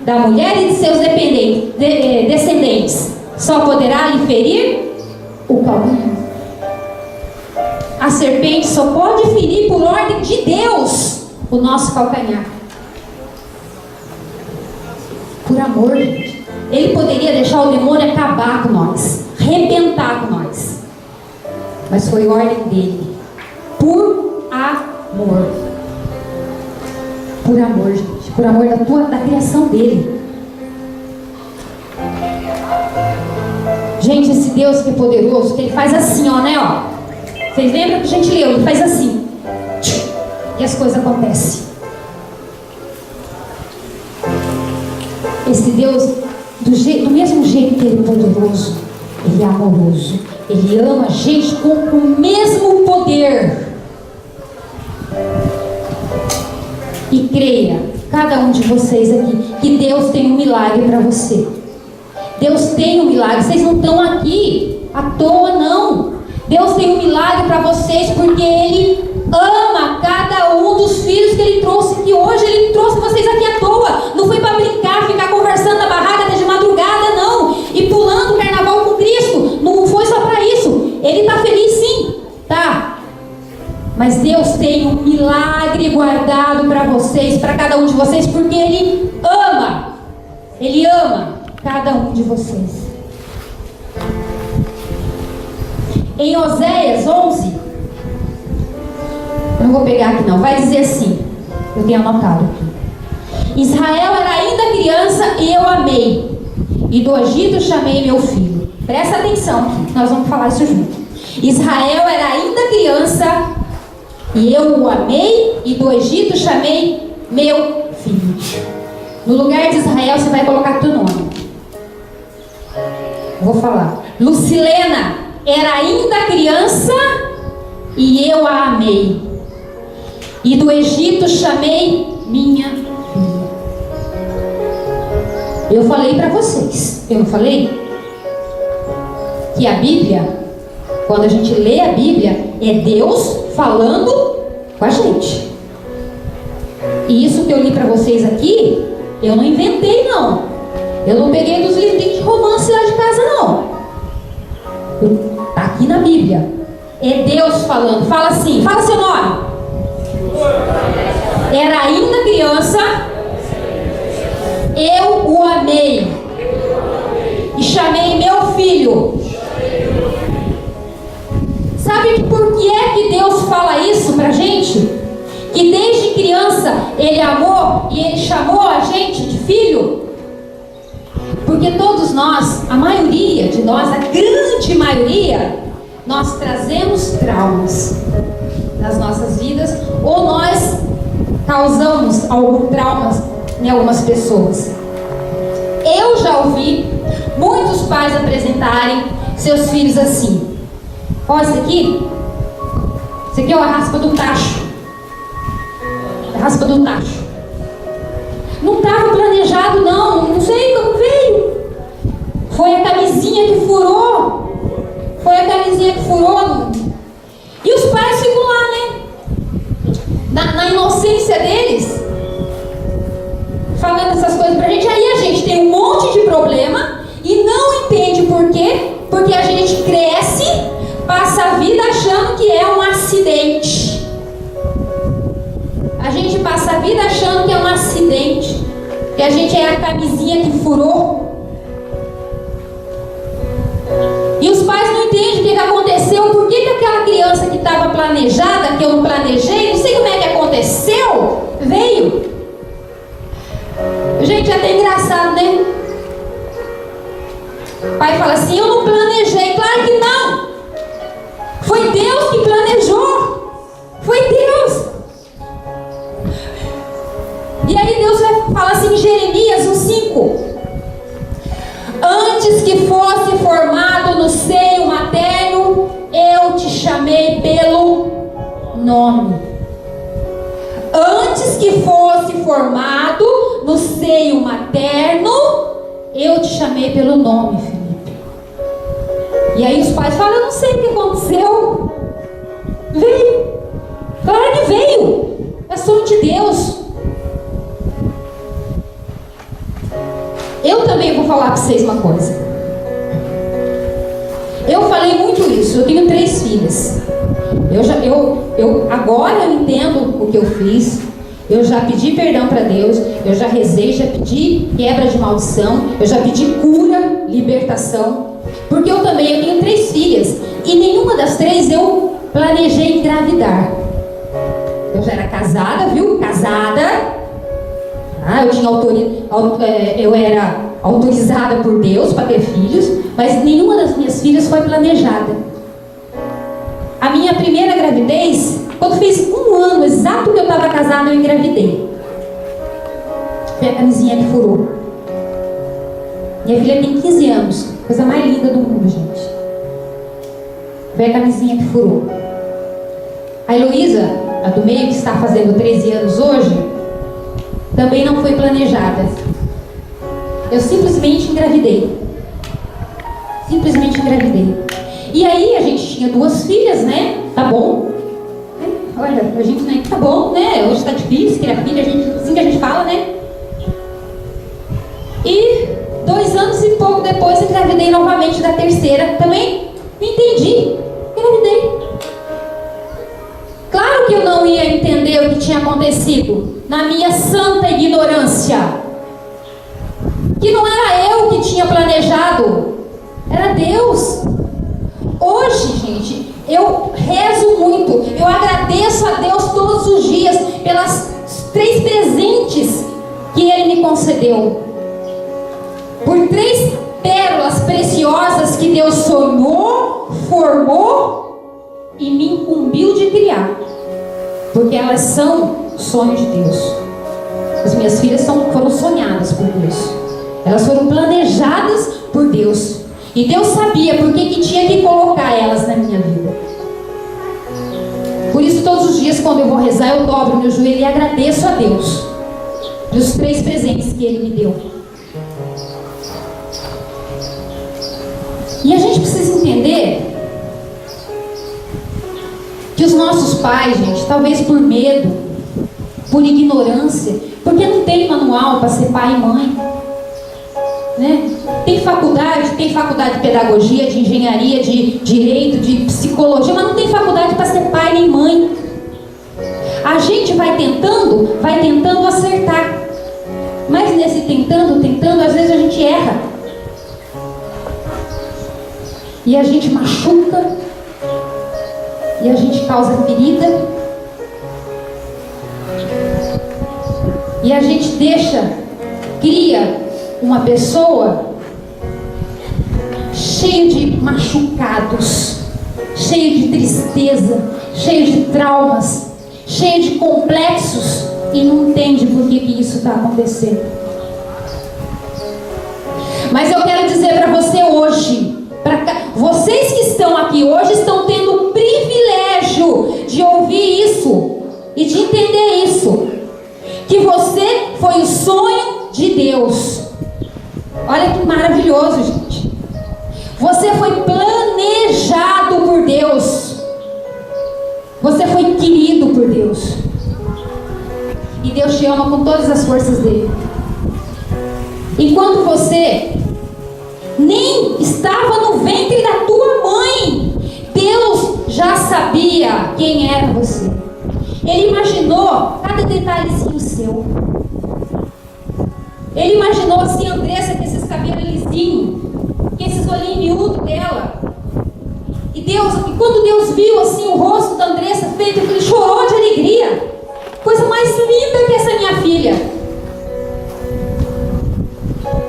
da mulher e de seus descendentes. Só poderá lhe ferir o calcanhar. A serpente só pode ferir por ordem de Deus o nosso calcanhar. Por amor, gente. Ele poderia deixar o demônio acabar com nós, arrebentar com nós. Mas foi ordem dele. Por amor. Por amor, gente. Por amor da criação dele. Gente, esse Deus que é poderoso, que ele faz assim, ó, né, ó. Vocês lembram que a gente leu? Ele faz assim. E as coisas acontecem. Esse Deus, do mesmo jeito que ele é poderoso, ele é amoroso. Ele ama a gente com o mesmo poder. E creia, cada um de vocês aqui, que Deus tem um milagre para você. Deus tem um milagre. Vocês não estão aqui à toa, não. Deus tem um milagre para vocês, porque Ele ama cada um dos filhos que Ele trouxe, que hoje Ele trouxe vocês aqui à toa. Não foi para brincar, ficar conversando na barraca de madrugada, não. E pulando o carnaval com Cristo. Não foi só para isso. Ele está feliz sim, tá? Mas Deus tem um milagre guardado para vocês, para cada um de vocês, porque Ele ama. Ele ama cada um de vocês. Em Oséias 11, eu não vou pegar aqui não, vai dizer assim, eu tenho anotado aqui: Israel era ainda criança e eu amei, e do Egito chamei meu filho. Presta atenção aqui, nós vamos falar isso junto. Israel era ainda criança e eu o amei, e do Egito chamei meu filho. No lugar de Israel você vai colocar teu nome. Vou falar. Lucilena era ainda criança e eu a amei. E do Egito chamei minha filha. Eu falei para vocês, eu não falei? Que a Bíblia, quando a gente lê a Bíblia, é Deus falando com a gente. E isso que eu li para vocês aqui, eu não inventei não. Eu não peguei dos livrinhos de romance lá de casa não. Está aqui na Bíblia. É Deus falando. Fala assim, fala seu nome. Era ainda criança, eu o amei e chamei meu filho. Sabe por que é que Deus fala isso pra gente? Que desde criança Ele amou e Ele chamou a gente de filho? Porque todos nós, a maioria de nós, a grande maioria, nós trazemos traumas nas nossas vidas, ou nós causamos algum traumas em algumas pessoas. Eu já ouvi muitos pais apresentarem seus filhos assim. Olha isso aqui. Isso aqui é a raspa do tacho. A raspa do tacho. Não estava planejado não. Não sei como veio. Foi a camisinha que furou. Foi a camisinha que furou. E os pais ficam lá, né? Na inocência deles, falando essas coisas pra gente. Aí a gente tem um monte de problema e não entende por quê. Porque a gente cresce, passa a vida achando que é um acidente. A gente passa a vida achando que é um acidente, que a gente é a camisinha que furou. E os pais não entendem o que aconteceu, por que aquela criança que estava planejada, que eu não planejei, não sei como é que aconteceu, veio. Gente, é até engraçado, né? O pai fala assim, eu não planejei. Claro que não. Foi Deus que planejou. Foi Deus. E aí Deus vai falar assim em Jeremias 1:5. Antes que fosse formado no seio materno, eu te chamei pelo nome. Antes que fosse formado no seio materno, eu te chamei pelo nome, Felipe. E aí os pais falam, eu não sei o que aconteceu. Veio. Claro que veio. É sonho de Deus. Eu também vou falar para vocês uma coisa. Eu falei muito isso. Eu tenho 3 filhas. Agora eu entendo o que eu fiz. Eu já pedi perdão para Deus. Eu já rezei, já pedi quebra de maldição. Eu já pedi cura, libertação. Porque eu tenho 3 filhas. E nenhuma das 3 eu planejei engravidar. Eu já era casada, viu? Casada. Eu era autorizada por Deus para ter filhos, mas nenhuma das minhas filhas foi planejada. A minha primeira gravidez, quando fez 1 ano exato que eu estava casada, eu engravidei. Foi a camisinha que furou. Minha filha tem 15 anos, coisa mais linda do mundo, gente. Foi a camisinha que furou. A Heloísa, a do meio, que está fazendo 13 anos hoje, também não foi planejada. Eu simplesmente engravidei. Simplesmente engravidei. E aí a gente tinha 2 filhas, né? Tá bom. Olha, a gente, né? Tá bom, né? Hoje tá difícil criar filha, assim que a gente fala, né? E 2 anos e pouco depois engravidei novamente da terceira. Também entendi. Engravidei. Claro que eu não ia entender o que tinha acontecido na minha santa ignorância. Que não era eu que tinha planejado, era Deus. Hoje, gente, eu rezo muito, eu agradeço a Deus todos os dias pelas 3 presentes que Ele me concedeu. Por 3 pérolas preciosas que Deus sonhou, formou e me incumbiu de criar. Porque elas são sonhos de Deus. As minhas filhas foram sonhadas por Deus. Elas foram planejadas por Deus. E Deus sabia por que tinha que colocar elas na minha vida. Por isso, todos os dias, quando eu vou rezar, eu dobro meu joelho e agradeço a Deus pelos 3 presentes que Ele me deu. E a gente precisa entender que os nossos pais, gente, talvez por medo, por ignorância, porque não tem manual para ser pai e mãe, né? Tem faculdade de pedagogia, de engenharia, de direito, de psicologia, mas não tem faculdade para ser pai nem mãe. A gente vai tentando acertar, mas nesse tentando, às vezes a gente erra. E a gente machuca, e a gente causa ferida, e a gente cria uma pessoa cheia de machucados, cheia de tristeza, cheia de traumas, cheia de complexos, e não entende por que isso está acontecendo. Mas eu quero dizer para você hoje, vocês que estão aqui hoje estão tendo o privilégio de ouvir isso e de entender isso, que você foi o sonho de Deus. Olha que maravilhoso, gente. Você foi planejado por Deus. Você foi querido por Deus. E Deus te ama com todas as forças dele. Enquanto você nem estava no ventre da tua mãe, Deus já sabia quem era você. Ele imaginou cada detalhezinho seu. Ele imaginou assim, Andressa, com esses cabelos lisinhos, com esses olhinhos miúdos dela. E quando Deus viu assim o rosto da Andressa feito, ele chorou de alegria. Coisa mais linda que essa minha filha.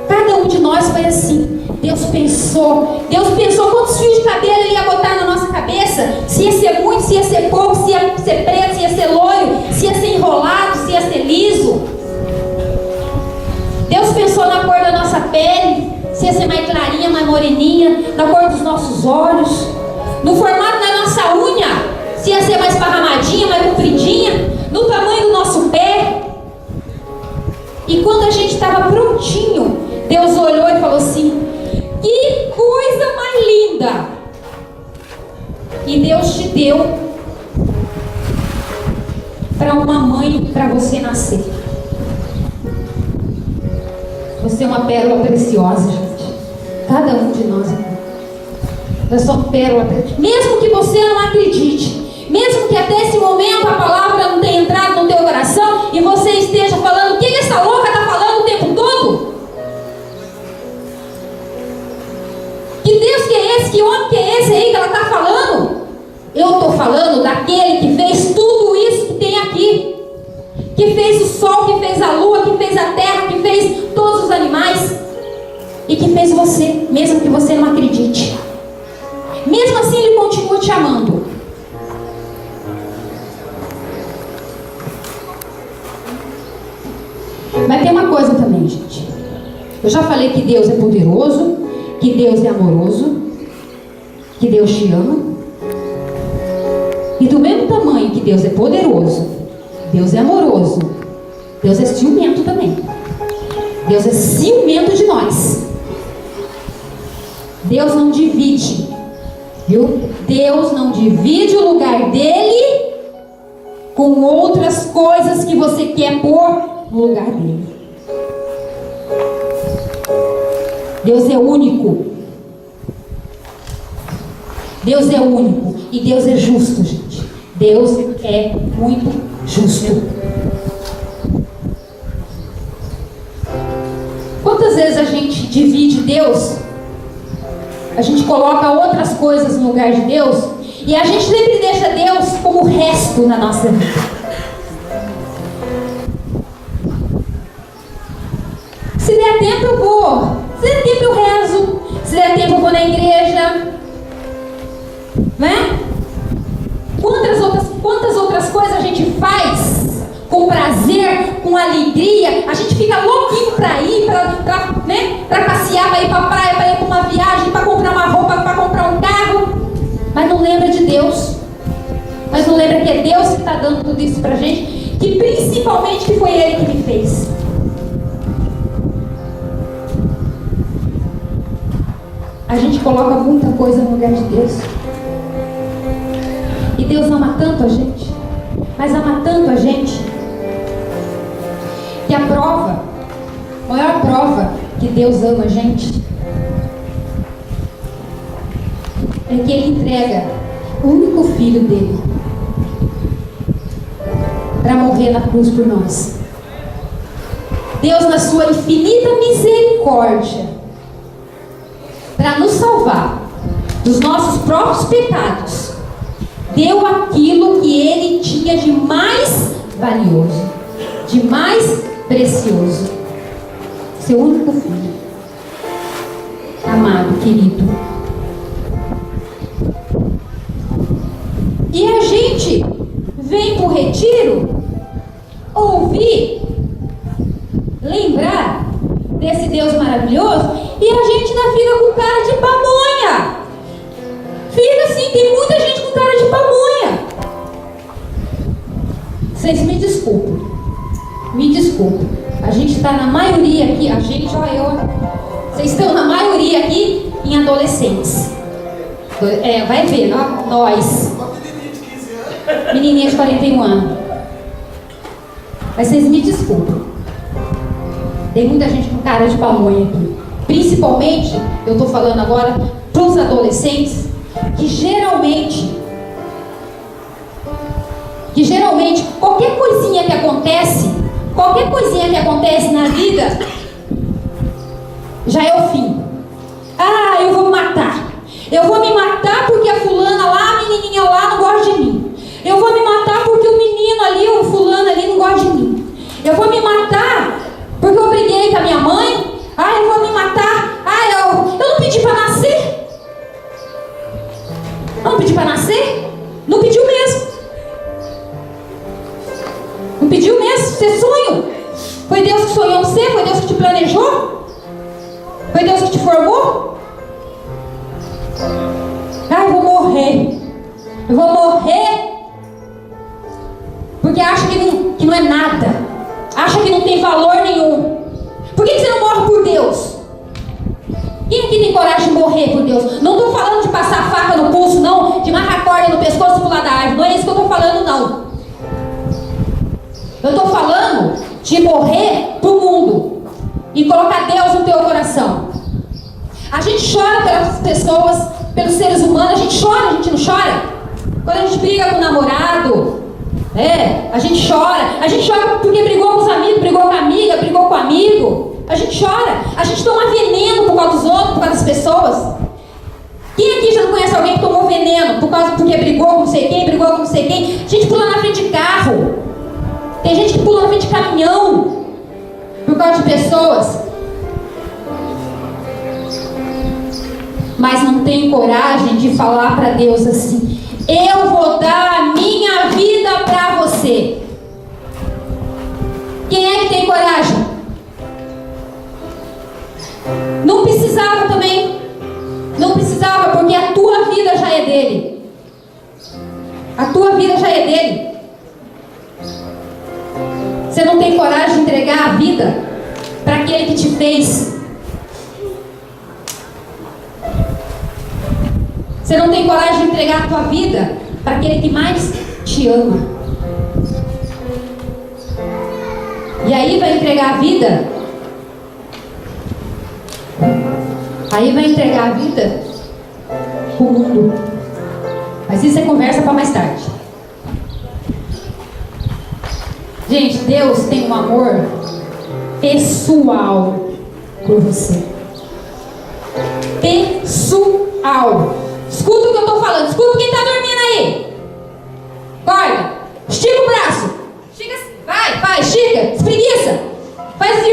Cada um de nós foi assim. Deus pensou quantos fios de cabelo Ele ia botar na nossa cabeça. Se ia ser muito, se ia ser pouco, se ia ser preto, se ia ser loiro, se ia ser enrolado, se ia ser liso. Deus pensou na cor da nossa pele, se ia ser mais clarinha, mais moreninha, na cor dos nossos olhos, no formato da nossa unha, se ia ser mais esparramadinha, mais compridinha, no tamanho do nosso pé. E quando a gente estava prontinho, Deus olhou e falou assim: que coisa mais linda! E Deus te deu para uma mãe, para você nascer. Você é uma pérola preciosa, gente. Cada um de nós aqui. Nós somos pérola preciosa. Mesmo que você não acredite, mesmo que até esse momento a palavra não tenha entrado no teu coração e você esteja falando: o que essa louca está falando o tempo todo? Que Deus que é esse? Que homem que é esse aí que ela está falando? Eu estou falando daquele que fez tudo isso que tem aqui. Que fez o sol, que fez a lua, que fez a terra, que fez todos os animais. E que fez você, mesmo que você não acredite. Mesmo assim Ele continua te amando. Mas tem uma coisa também, gente. Eu já falei que Deus é poderoso, que Deus é amoroso, que Deus te ama. E do mesmo tamanho que Deus é poderoso, Deus é amoroso, Deus é ciumento também. Deus é ciumento de nós. Deus não divide, viu? Deus não divide o lugar dele com outras coisas que você quer pôr no lugar dele. Deus é único. Deus é único. E Deus é justo, gente. Deus é muito justo. Quantas vezes a gente divide Deus? A gente coloca outras coisas no lugar de Deus e a gente sempre deixa Deus como o resto na nossa vida. Se der tempo eu vou, se der tempo eu rezo, se der tempo eu vou na igreja, né? Quantas outras coisas a gente faz com prazer, com alegria? A gente fica louquinho para ir, para passear, para ir para a praia, para ir para uma viagem, para comprar lembra de Deus, mas não lembra que é Deus que está dando tudo isso pra gente, que principalmente que foi Ele que me fez. A gente coloca muita coisa no lugar de Deus. E Deus ama tanto a gente, mas ama tanto a gente, que a maior prova que Deus ama a gente, é que Ele entrega o único filho dele para morrer na cruz por nós. Deus, na sua infinita misericórdia, para nos salvar dos nossos próprios pecados, deu aquilo que Ele tinha de mais valioso, de mais precioso: seu único filho, amado, querido. E a gente vem para o retiro ouvir, lembrar desse Deus maravilhoso, e a gente ainda fica com cara de pamonha. Fica assim, tem muita gente com cara de pamonha. Vocês me desculpem. Me desculpem. A gente está na maioria aqui, vocês estão na maioria aqui em adolescentes. Vai ver, ó, nós. Menininha de 41 anos. Mas vocês me desculpem. Tem muita gente com cara de pamonha aqui. Principalmente, eu estou falando agora para os adolescentes, que geralmente, qualquer coisinha que acontece na vida, já é o fim. Ah, eu vou me matar. Eu vou me matar porque a fulana lá, a menininha lá não gosta de mim. Eu vou me matar porque o menino ali, o fulano ali não gosta de mim. Eu vou me matar porque eu briguei com a minha mãe. Ah, eu vou me matar. Ah, eu não pedi para nascer. Não pedi para nascer? Não pediu mesmo. Não pediu mesmo. Você sonho. Foi Deus que sonhou você? Foi Deus que te planejou? Foi Deus que te formou? Ah, eu vou morrer. Eu vou morrer. Porque acha que não é nada. Acha que não tem valor nenhum. Por que você não morre por Deus? Quem aqui tem coragem de morrer por Deus? Não estou falando de passar a faca no pulso, não. De amarrar a corda no pescoço e pular da árvore. Não é isso que eu estou falando, não. Eu estou falando de morrer pro mundo e colocar Deus no teu coração. A gente chora pelas pessoas, pelos seres humanos. A gente chora, a gente não chora? Quando a gente briga com o namorado, a gente chora. A gente chora porque brigou com os amigos, brigou com a amiga, brigou com o amigo. A gente chora. A gente toma veneno por causa dos outros, por causa das pessoas. Quem aqui já não conhece alguém que tomou veneno porque brigou com não sei quem, brigou com não sei quem? A gente pula na frente de carro. Tem gente que pula na frente de caminhão por causa de pessoas. Mas não tem coragem de falar para Deus assim: eu vou dar a minha vida para você. Quem é que tem coragem? Não precisava também. Não precisava, porque a tua vida já é dele. A tua vida já é dele. Você não tem coragem de entregar a vida para aquele que te fez. Você não tem coragem de entregar a tua vida para aquele que mais te ama. E aí vai entregar a vida. Aí vai entregar a vida para o mundo. Mas isso é conversa para mais tarde. Gente, Deus tem um amor pessoal por você. Pessoal. Escuta o que eu estou falando. Escuta quem está dormindo aí. Acorda. Estica o braço. Estica. Vai, estica. Espreguiça. Faz assim.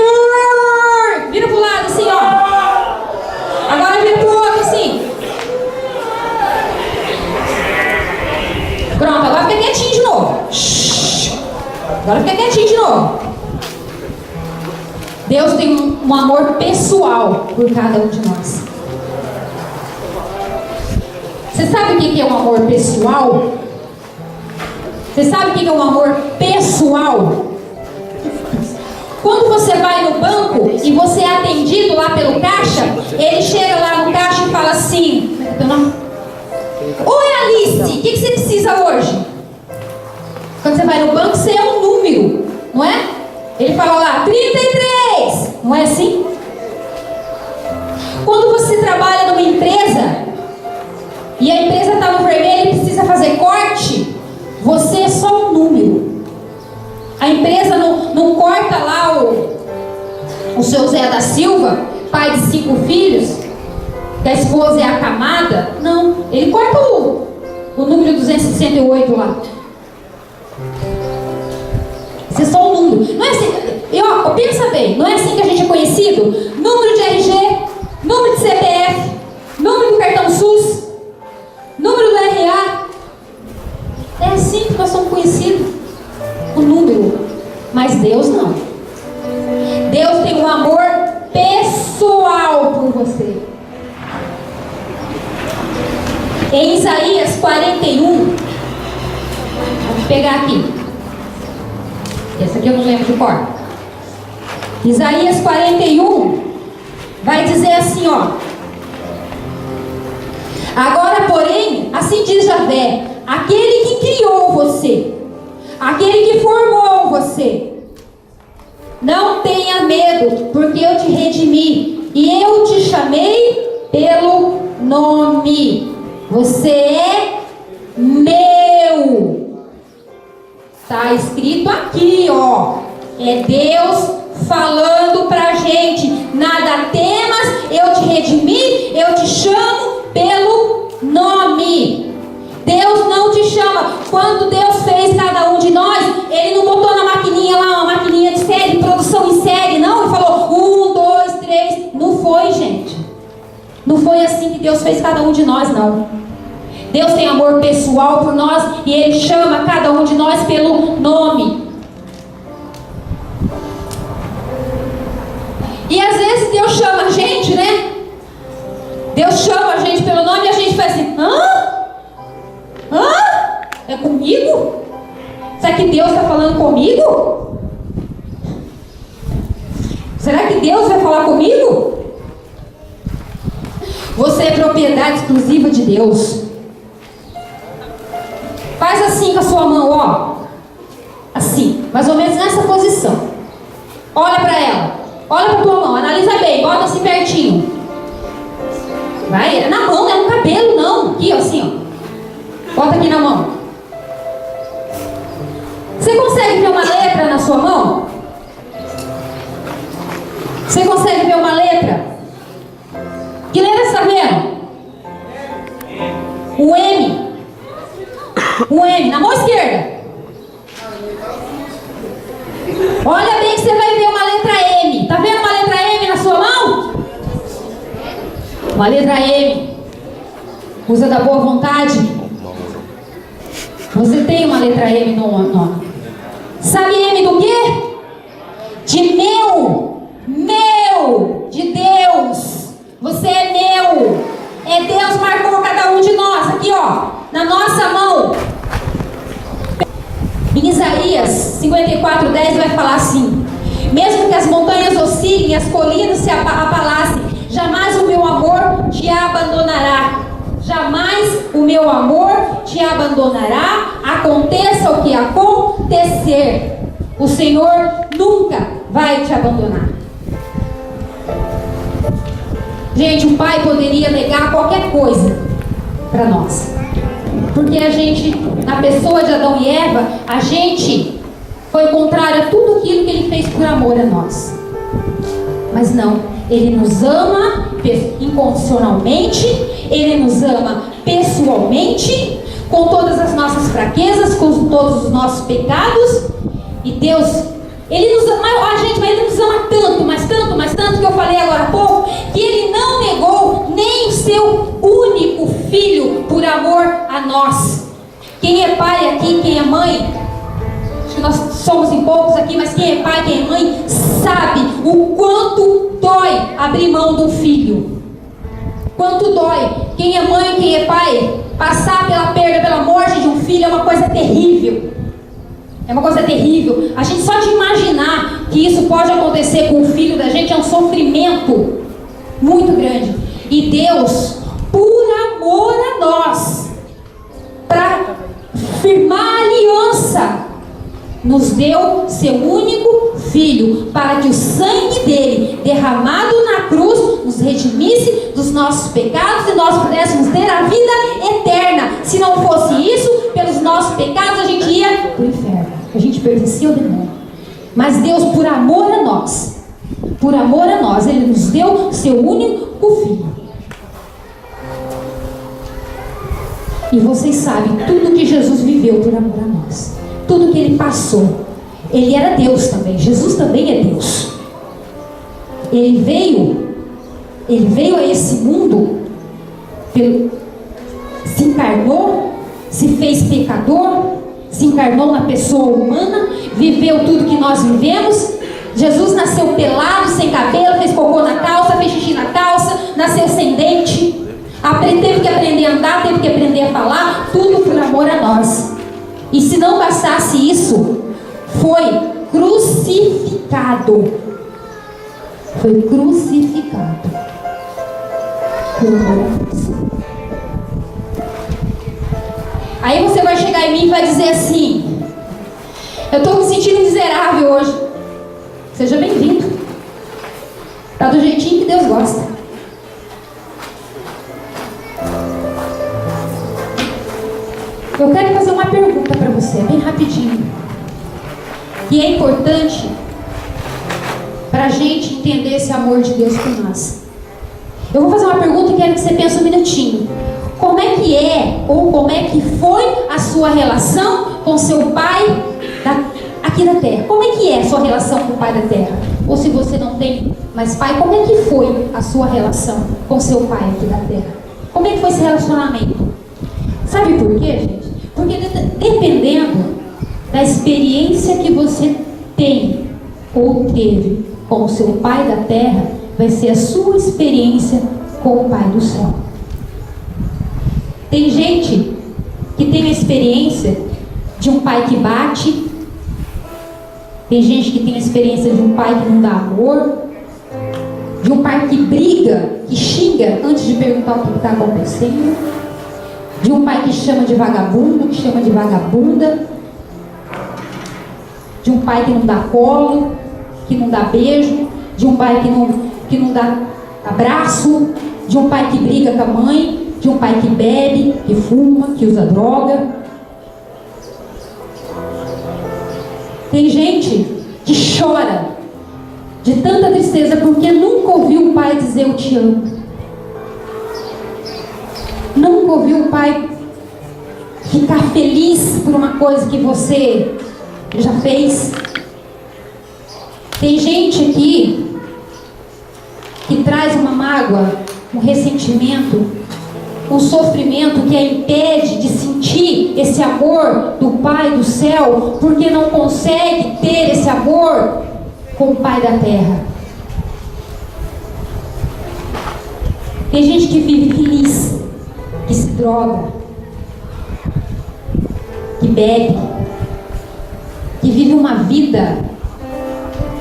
Vira pro lado assim, ó. Agora vira pro outro assim. Pronto, agora fica quietinho de novo. Agora fica quietinho de novo. Deus tem um amor pessoal por cada um de nós. Você sabe o que é um amor pessoal? Você sabe o que é um amor pessoal? Quando você vai no banco e você é atendido lá pelo caixa, ele chega lá no caixa e fala assim: oi Alice, o que você precisa hoje? Quando você vai no banco, você é um número, não é? Ele fala lá, 33, não é assim? Quando você trabalha numa empresa e a empresa está no vermelho e precisa fazer corte, você é só um número. A empresa não corta lá o seu Zé da Silva, pai de 5 filhos, que a esposa é acamada. Não, ele corta o número 268 lá. Você é só um número. Não é assim, pensa bem, não é assim que a gente é conhecido? Número de RG, número de CPF, número do cartão SUS, número do RA. É assim que nós somos conhecidos. O número. Mas Deus não. Deus tem um amor pessoal por você. Em Isaías 41, vamos pegar aqui. Essa aqui eu não lembro de cor. Isaías 41 vai dizer assim, ó: agora, porém, assim diz Javé, aquele que criou você, aquele que formou você, não tenha medo, porque eu te redimi e eu te chamei pelo nome. Você é meu. Está escrito aqui, ó. É Deus falando pra gente: nada temas, eu te redimi, eu te chamo pelo nome. Deus não te chama. Quando Deus fez cada um de nós, Ele não botou na maquininha lá, uma maquininha de série, produção em série, não. Ele falou 1, 2, 3. Não foi, gente. Não foi assim que Deus fez cada um de nós, não. Deus tem amor pessoal por nós e Ele chama cada um de nós pelo nome. E às vezes Deus chama a gente, né? Deus chama a gente pelo nome e a gente faz assim: é comigo? Será que Deus está falando comigo? Será que Deus vai falar comigo? Você é propriedade exclusiva de Deus. Faz assim com a sua mão, ó. Assim, mais ou menos nessa posição. Olha para ela. Olha para a tua mão, analisa bem, bota assim pertinho. Vai, é na mão, não é no cabelo não. Aqui, ó, assim, ó. Bota aqui na mão. Você consegue ver uma letra na sua mão? Você consegue ver uma letra? Que letra você está vendo? O M. O M, na mão esquerda. Olha bem que você vai ver uma letra M. Tá vendo uma letra M na sua mão? Uma letra M. Usa da boa vontade. Você tem uma letra M no nome. Sabe M do quê? De meu. Meu. De Deus. Você é meu. É Deus marcou cada um de nós. Aqui, ó. Na nossa mão. Em Isaías 54:10 vai falar assim: mesmo que as montanhas oscilem, as colinas se abalassem, jamais o meu amor te abandonará. Jamais o meu amor te abandonará. Aconteça o que acontecer, o Senhor nunca vai te abandonar. Gente, o Pai poderia negar qualquer coisa para nós, porque a gente, na pessoa de Adão e Eva, a gente foi contrário a tudo aquilo que Ele fez por amor a nós. Mas não, Ele nos ama incondicionalmente, Ele nos ama pessoalmente, com todas as nossas fraquezas, com todos os nossos pecados. E Deus, Ele nos ama, mas Ele nos ama tanto, mas tanto, que eu falei agora há pouco, que Ele não negou nem o seu único filho por amor a nós. Quem é pai aqui, quem é mãe, acho que nós somos em poucos aqui, mas quem é pai, quem é mãe, sabe o quanto dói abrir mão de um filho. Quanto dói. Quem é mãe, quem é pai, passar pela perda, pela morte de um filho é uma coisa terrível. É uma coisa terrível. A gente só de imaginar que isso pode acontecer com o filho da gente é um sofrimento muito grande. E Deus, por amor a nós, para firmar a aliança, nos deu seu único filho, para que o sangue dele, derramado na cruz, nos redimisse dos nossos pecados e nós pudéssemos ter a vida eterna. Se não fosse isso, pelos nossos pecados a gente ia para o inferno, a gente pertencia ao demônio. Mas Deus, por amor a nós, Ele nos deu seu único filho. E vocês sabem tudo que Jesus viveu por amor a nós, tudo que Ele passou. Ele era Deus também, Jesus também é Deus. Ele veio a esse mundo, se encarnou, se fez pecador, se encarnou na pessoa humana, viveu tudo que nós vivemos. Jesus nasceu pelado, sem cabelo, fez cocô na calça, fez xixi na calça, nasceu sem dente, teve que aprender a andar, teve que aprender a falar, tudo por amor a nós. E se não bastasse isso, foi crucificado. Foi crucificado por amor a nós. Aí você vai chegar em mim e vai dizer assim: eu estou me sentindo miserável hoje. Seja bem-vindo. Está do jeitinho que Deus gosta. Eu quero fazer uma pergunta para você, bem rapidinho. E é importante para a gente entender esse amor de Deus por nós. Eu vou fazer uma pergunta e quero que você pense um minutinho. Como é que é, ou como é que foi a sua relação com seu pai aqui da terra? Como é que é a sua relação com o pai da terra? Ou se você não tem mais pai, como é que foi a sua relação com seu pai aqui da terra? Como é que foi esse relacionamento? Sabe por quê, gente? Porque dependendo da experiência que você tem ou teve com o seu pai da terra, vai ser a sua experiência com o pai do céu. Tem gente que tem a experiência de um pai que bate. Tem gente que tem a experiência de um pai que não dá amor, de um pai que briga, que xinga antes de perguntar o que está acontecendo, de um pai que chama de vagabundo, que chama de vagabunda, de um pai que não dá colo, que não dá beijo, de um pai que não dá abraço, de um pai que briga com a mãe, de um pai que bebe, que fuma, que usa droga. Tem gente que chora de tanta tristeza porque nunca ouviu o pai dizer eu te amo. Nunca ouviu o pai ficar feliz por uma coisa que você já fez. Tem gente aqui que traz uma mágoa, um ressentimento, um sofrimento que a impede de sentir esse amor do Pai do céu, porque não consegue ter esse amor com o Pai da terra. Tem gente que vive feliz, que se droga, que bebe, que vive uma vida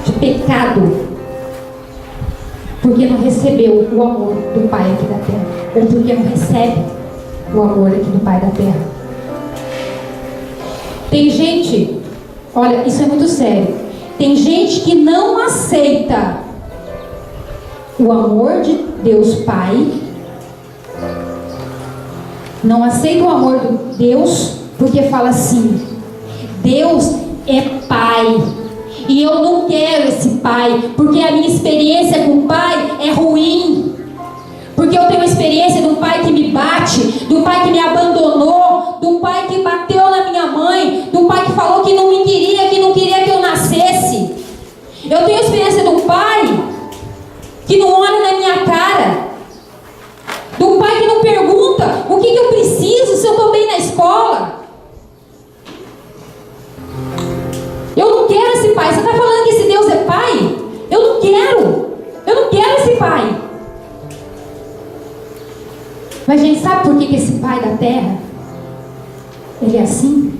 de pecado, porque não recebeu o amor do Pai aqui da terra, ou porque não recebe o amor aqui do Pai da terra. Tem gente, olha, isso é muito sério, tem gente que não aceita o amor de Deus Pai, não aceita o amor de Deus, porque fala assim: Deus é Pai, e eu não quero esse pai, porque a minha experiência com o pai é ruim, porque eu tenho a experiência de um pai que me bate, de um pai que me abandonou, de um pai que bateu na minha mãe, de um pai que falou que não me queria, que não queria que eu nascesse. Eu tenho a experiência de um pai que não olha na minha cara, de um pai que não pergunta o que eu preciso, se eu estou bem na escola. Eu não quero esse pai. Você está falando que esse Deus é pai? Eu não quero esse pai. Mas, gente, sabe por que esse pai da terra, ele é assim?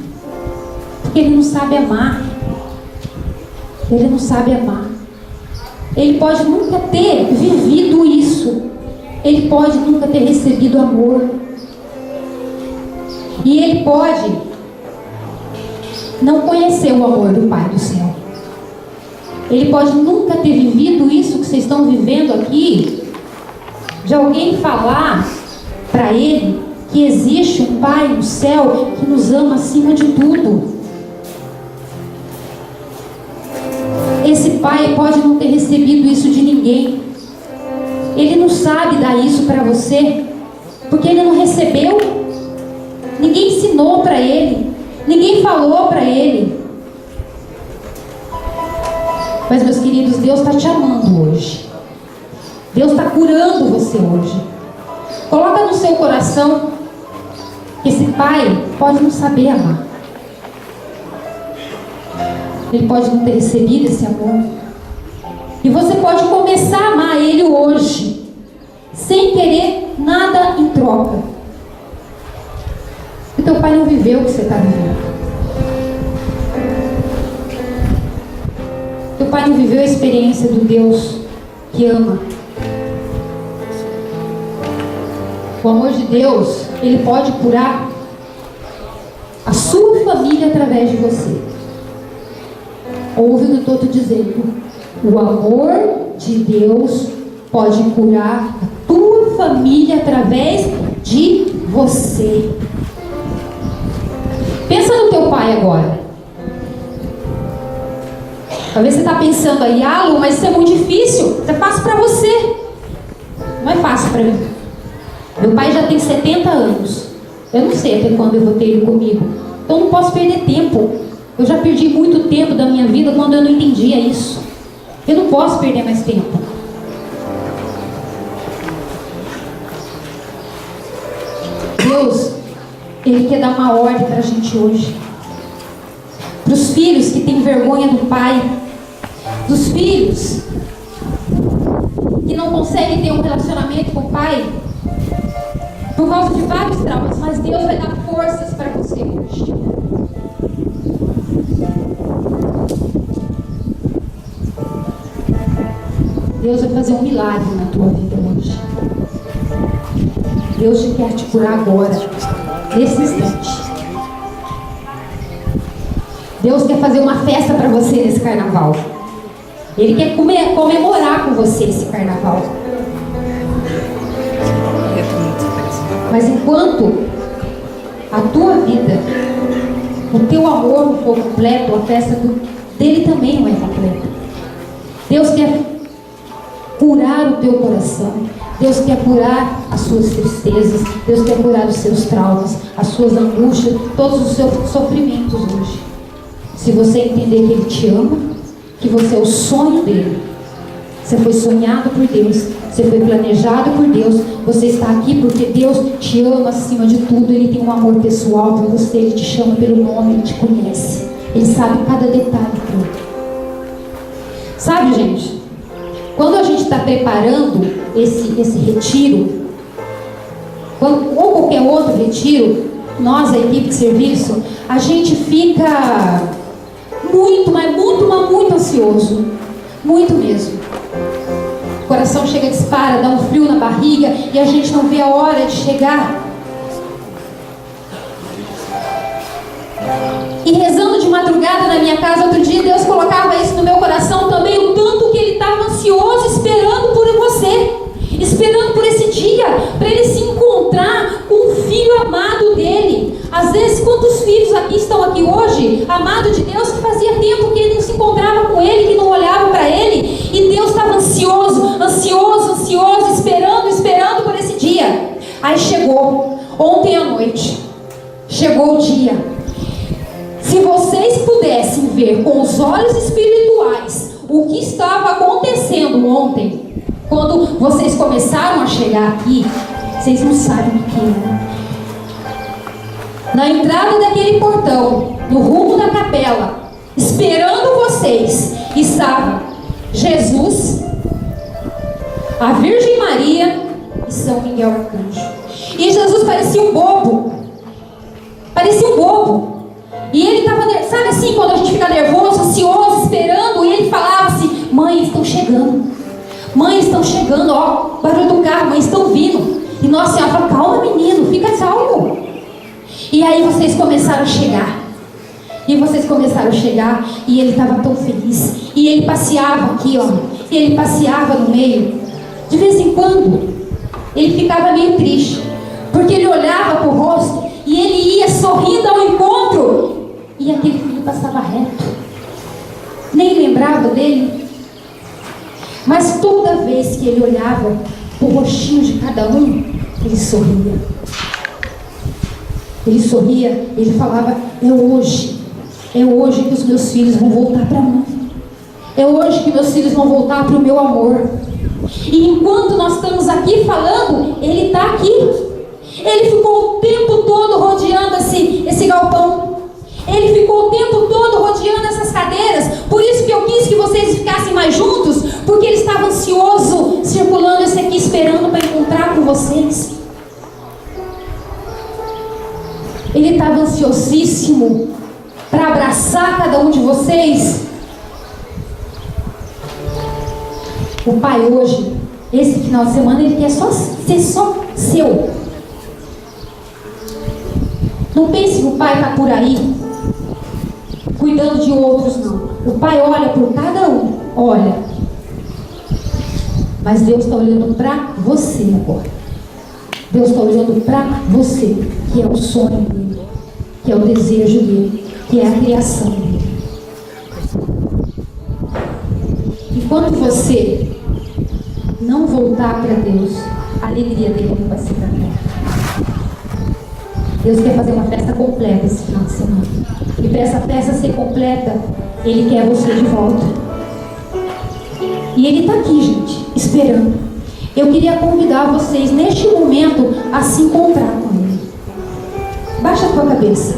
Porque ele não sabe amar. Ele não sabe amar. Ele pode nunca ter vivido isso. Ele pode nunca ter recebido amor. E ele pode não conhecer o amor do Pai do céu. Ele pode nunca ter vivido isso que vocês estão vivendo aqui, de alguém falar para ele que existe um Pai no céu que nos ama acima de tudo. Esse pai pode não ter recebido isso de ninguém. Ele não sabe dar isso para você, porque ele não recebeu. Ninguém ensinou para ele, ninguém falou para ele. Mas, meus queridos, Deus está te amando hoje. Deus está curando você hoje. Coloca no seu coração que esse pai pode não saber amar. Ele pode não ter recebido esse amor. E você pode começar a amar ele hoje, sem querer nada em troca. E teu pai não viveu o que você está vivendo. Teu pai não viveu a experiência do Deus que ama. O amor de Deus, ele pode curar a sua família através de você. Ouve o que eu estou te dizendo. O amor de Deus pode curar a tua família através de você. Pensa no teu pai agora. Talvez você está pensando aí, Lu, mas isso é muito difícil. Isso é fácil para você. Não é fácil para mim. Meu pai já tem 70 anos. Eu não sei até quando eu vou ter ele comigo. Então eu não posso perder tempo. Eu já perdi muito tempo da minha vida quando eu não entendia isso. Eu não posso perder mais tempo. Deus, Ele quer dar uma ordem para a gente hoje. Para os filhos que têm vergonha do pai. Dos filhos que não conseguem ter um relacionamento com o pai. Por causa de vários traumas. Mas Deus vai dar forças para você hoje. Deus vai fazer um milagre na tua vida hoje. Deus quer te curar agora, nesse instante. Deus quer fazer uma festa para você nesse carnaval. Ele quer comemorar com você esse carnaval. Mas enquanto a tua vida, o teu amor não for completo, a festa dele também não é completa. Deus quer curar o teu coração. Deus quer curar as suas tristezas. Deus quer curar os seus traumas, as suas angústias, todos os seus sofrimentos hoje. Se você entender que Ele te ama, que você é o sonho dele, você foi sonhado por Deus, você foi planejado por Deus, você está aqui porque Deus te ama acima de tudo. Ele tem um amor pessoal por você, Ele te chama pelo nome, Ele te conhece, Ele sabe cada detalhe teu. Sabe, gente, quando a gente está preparando esse retiro, ou qualquer outro retiro, nós, a equipe de serviço, a gente fica muito, mas muito ansioso. Muito mesmo. O coração chega, dispara, dá um frio na barriga e a gente não vê a hora de chegar. E rezando de madrugada na minha casa, outro dia Deus colocava isso no meu coração também, o tanto que Ele estava ansioso, esperando por você, esperando por esse dia, para Ele se encontrar com o filho amado dEle. Às vezes, quantos filhos aqui estão aqui hoje, amado de Deus, que fazia tempo que Ele não se encontrava com Ele, que não olhava para Ele, e Deus estava ansioso, esperando por esse dia. Aí chegou, ontem à noite, chegou o dia. Se vocês pudessem ver com os olhos espirituais o que estava acontecendo ontem, quando vocês começaram a chegar aqui, vocês não sabem o que era. Na entrada daquele portão, no rumo da capela, esperando vocês, estavam Jesus, a Virgem Maria e São Miguel Arcanjo. E Jesus parecia um bobo. Parecia um bobo. E ele estava, sabe assim, quando a gente fica nervoso, ansioso, esperando, e ele falava assim: mãe, eles estão chegando. Mãe, estão chegando, ó, barulho do carro, mãe, estão vindo. E Nossa Senhora falou: calma, menino, fica calmo. E aí vocês começaram a chegar. E vocês começaram a chegar. E ele estava tão feliz. E ele passeava aqui, ó. E ele passeava no meio. De vez em quando, ele ficava meio triste. Porque ele olhava para o rosto e ele ia sorrindo ao encontro. E aquele filho passava reto. Nem lembrava dele. Mas toda vez que ele olhava o rostinho de cada um, ele sorria. Ele sorria, ele falava: é hoje que os meus filhos vão voltar para mim. É hoje que meus filhos vão voltar para o meu amor. E enquanto nós estamos aqui falando, ele está aqui. Ele ficou o tempo todo rodeando esse galpão. Ele ficou o tempo todo rodeando essas cadeiras. Por isso que eu quis que vocês ficassem mais juntos, porque ele estava ansioso, circulando esse aqui, esperando para encontrar com vocês. Ele estava ansiosíssimo para abraçar cada um de vocês. O Pai hoje, esse final de semana, ele quer ser só seu. Não pense que o Pai está por aí cuidando de outros, não. O Pai olha por cada um, olha. Mas Deus está olhando para você agora. Deus está olhando para você, que é o sonho dele, que é o desejo dele, que é a criação dele. E quando você não voltar para Deus, a alegria dele não vai ser para mim. Deus quer fazer uma festa completa esse final de semana. E para essa festa ser completa, Ele quer você de volta. E Ele está aqui, gente, esperando. Eu queria convidar vocês neste momento a se encontrar com Ele. Baixa a tua cabeça.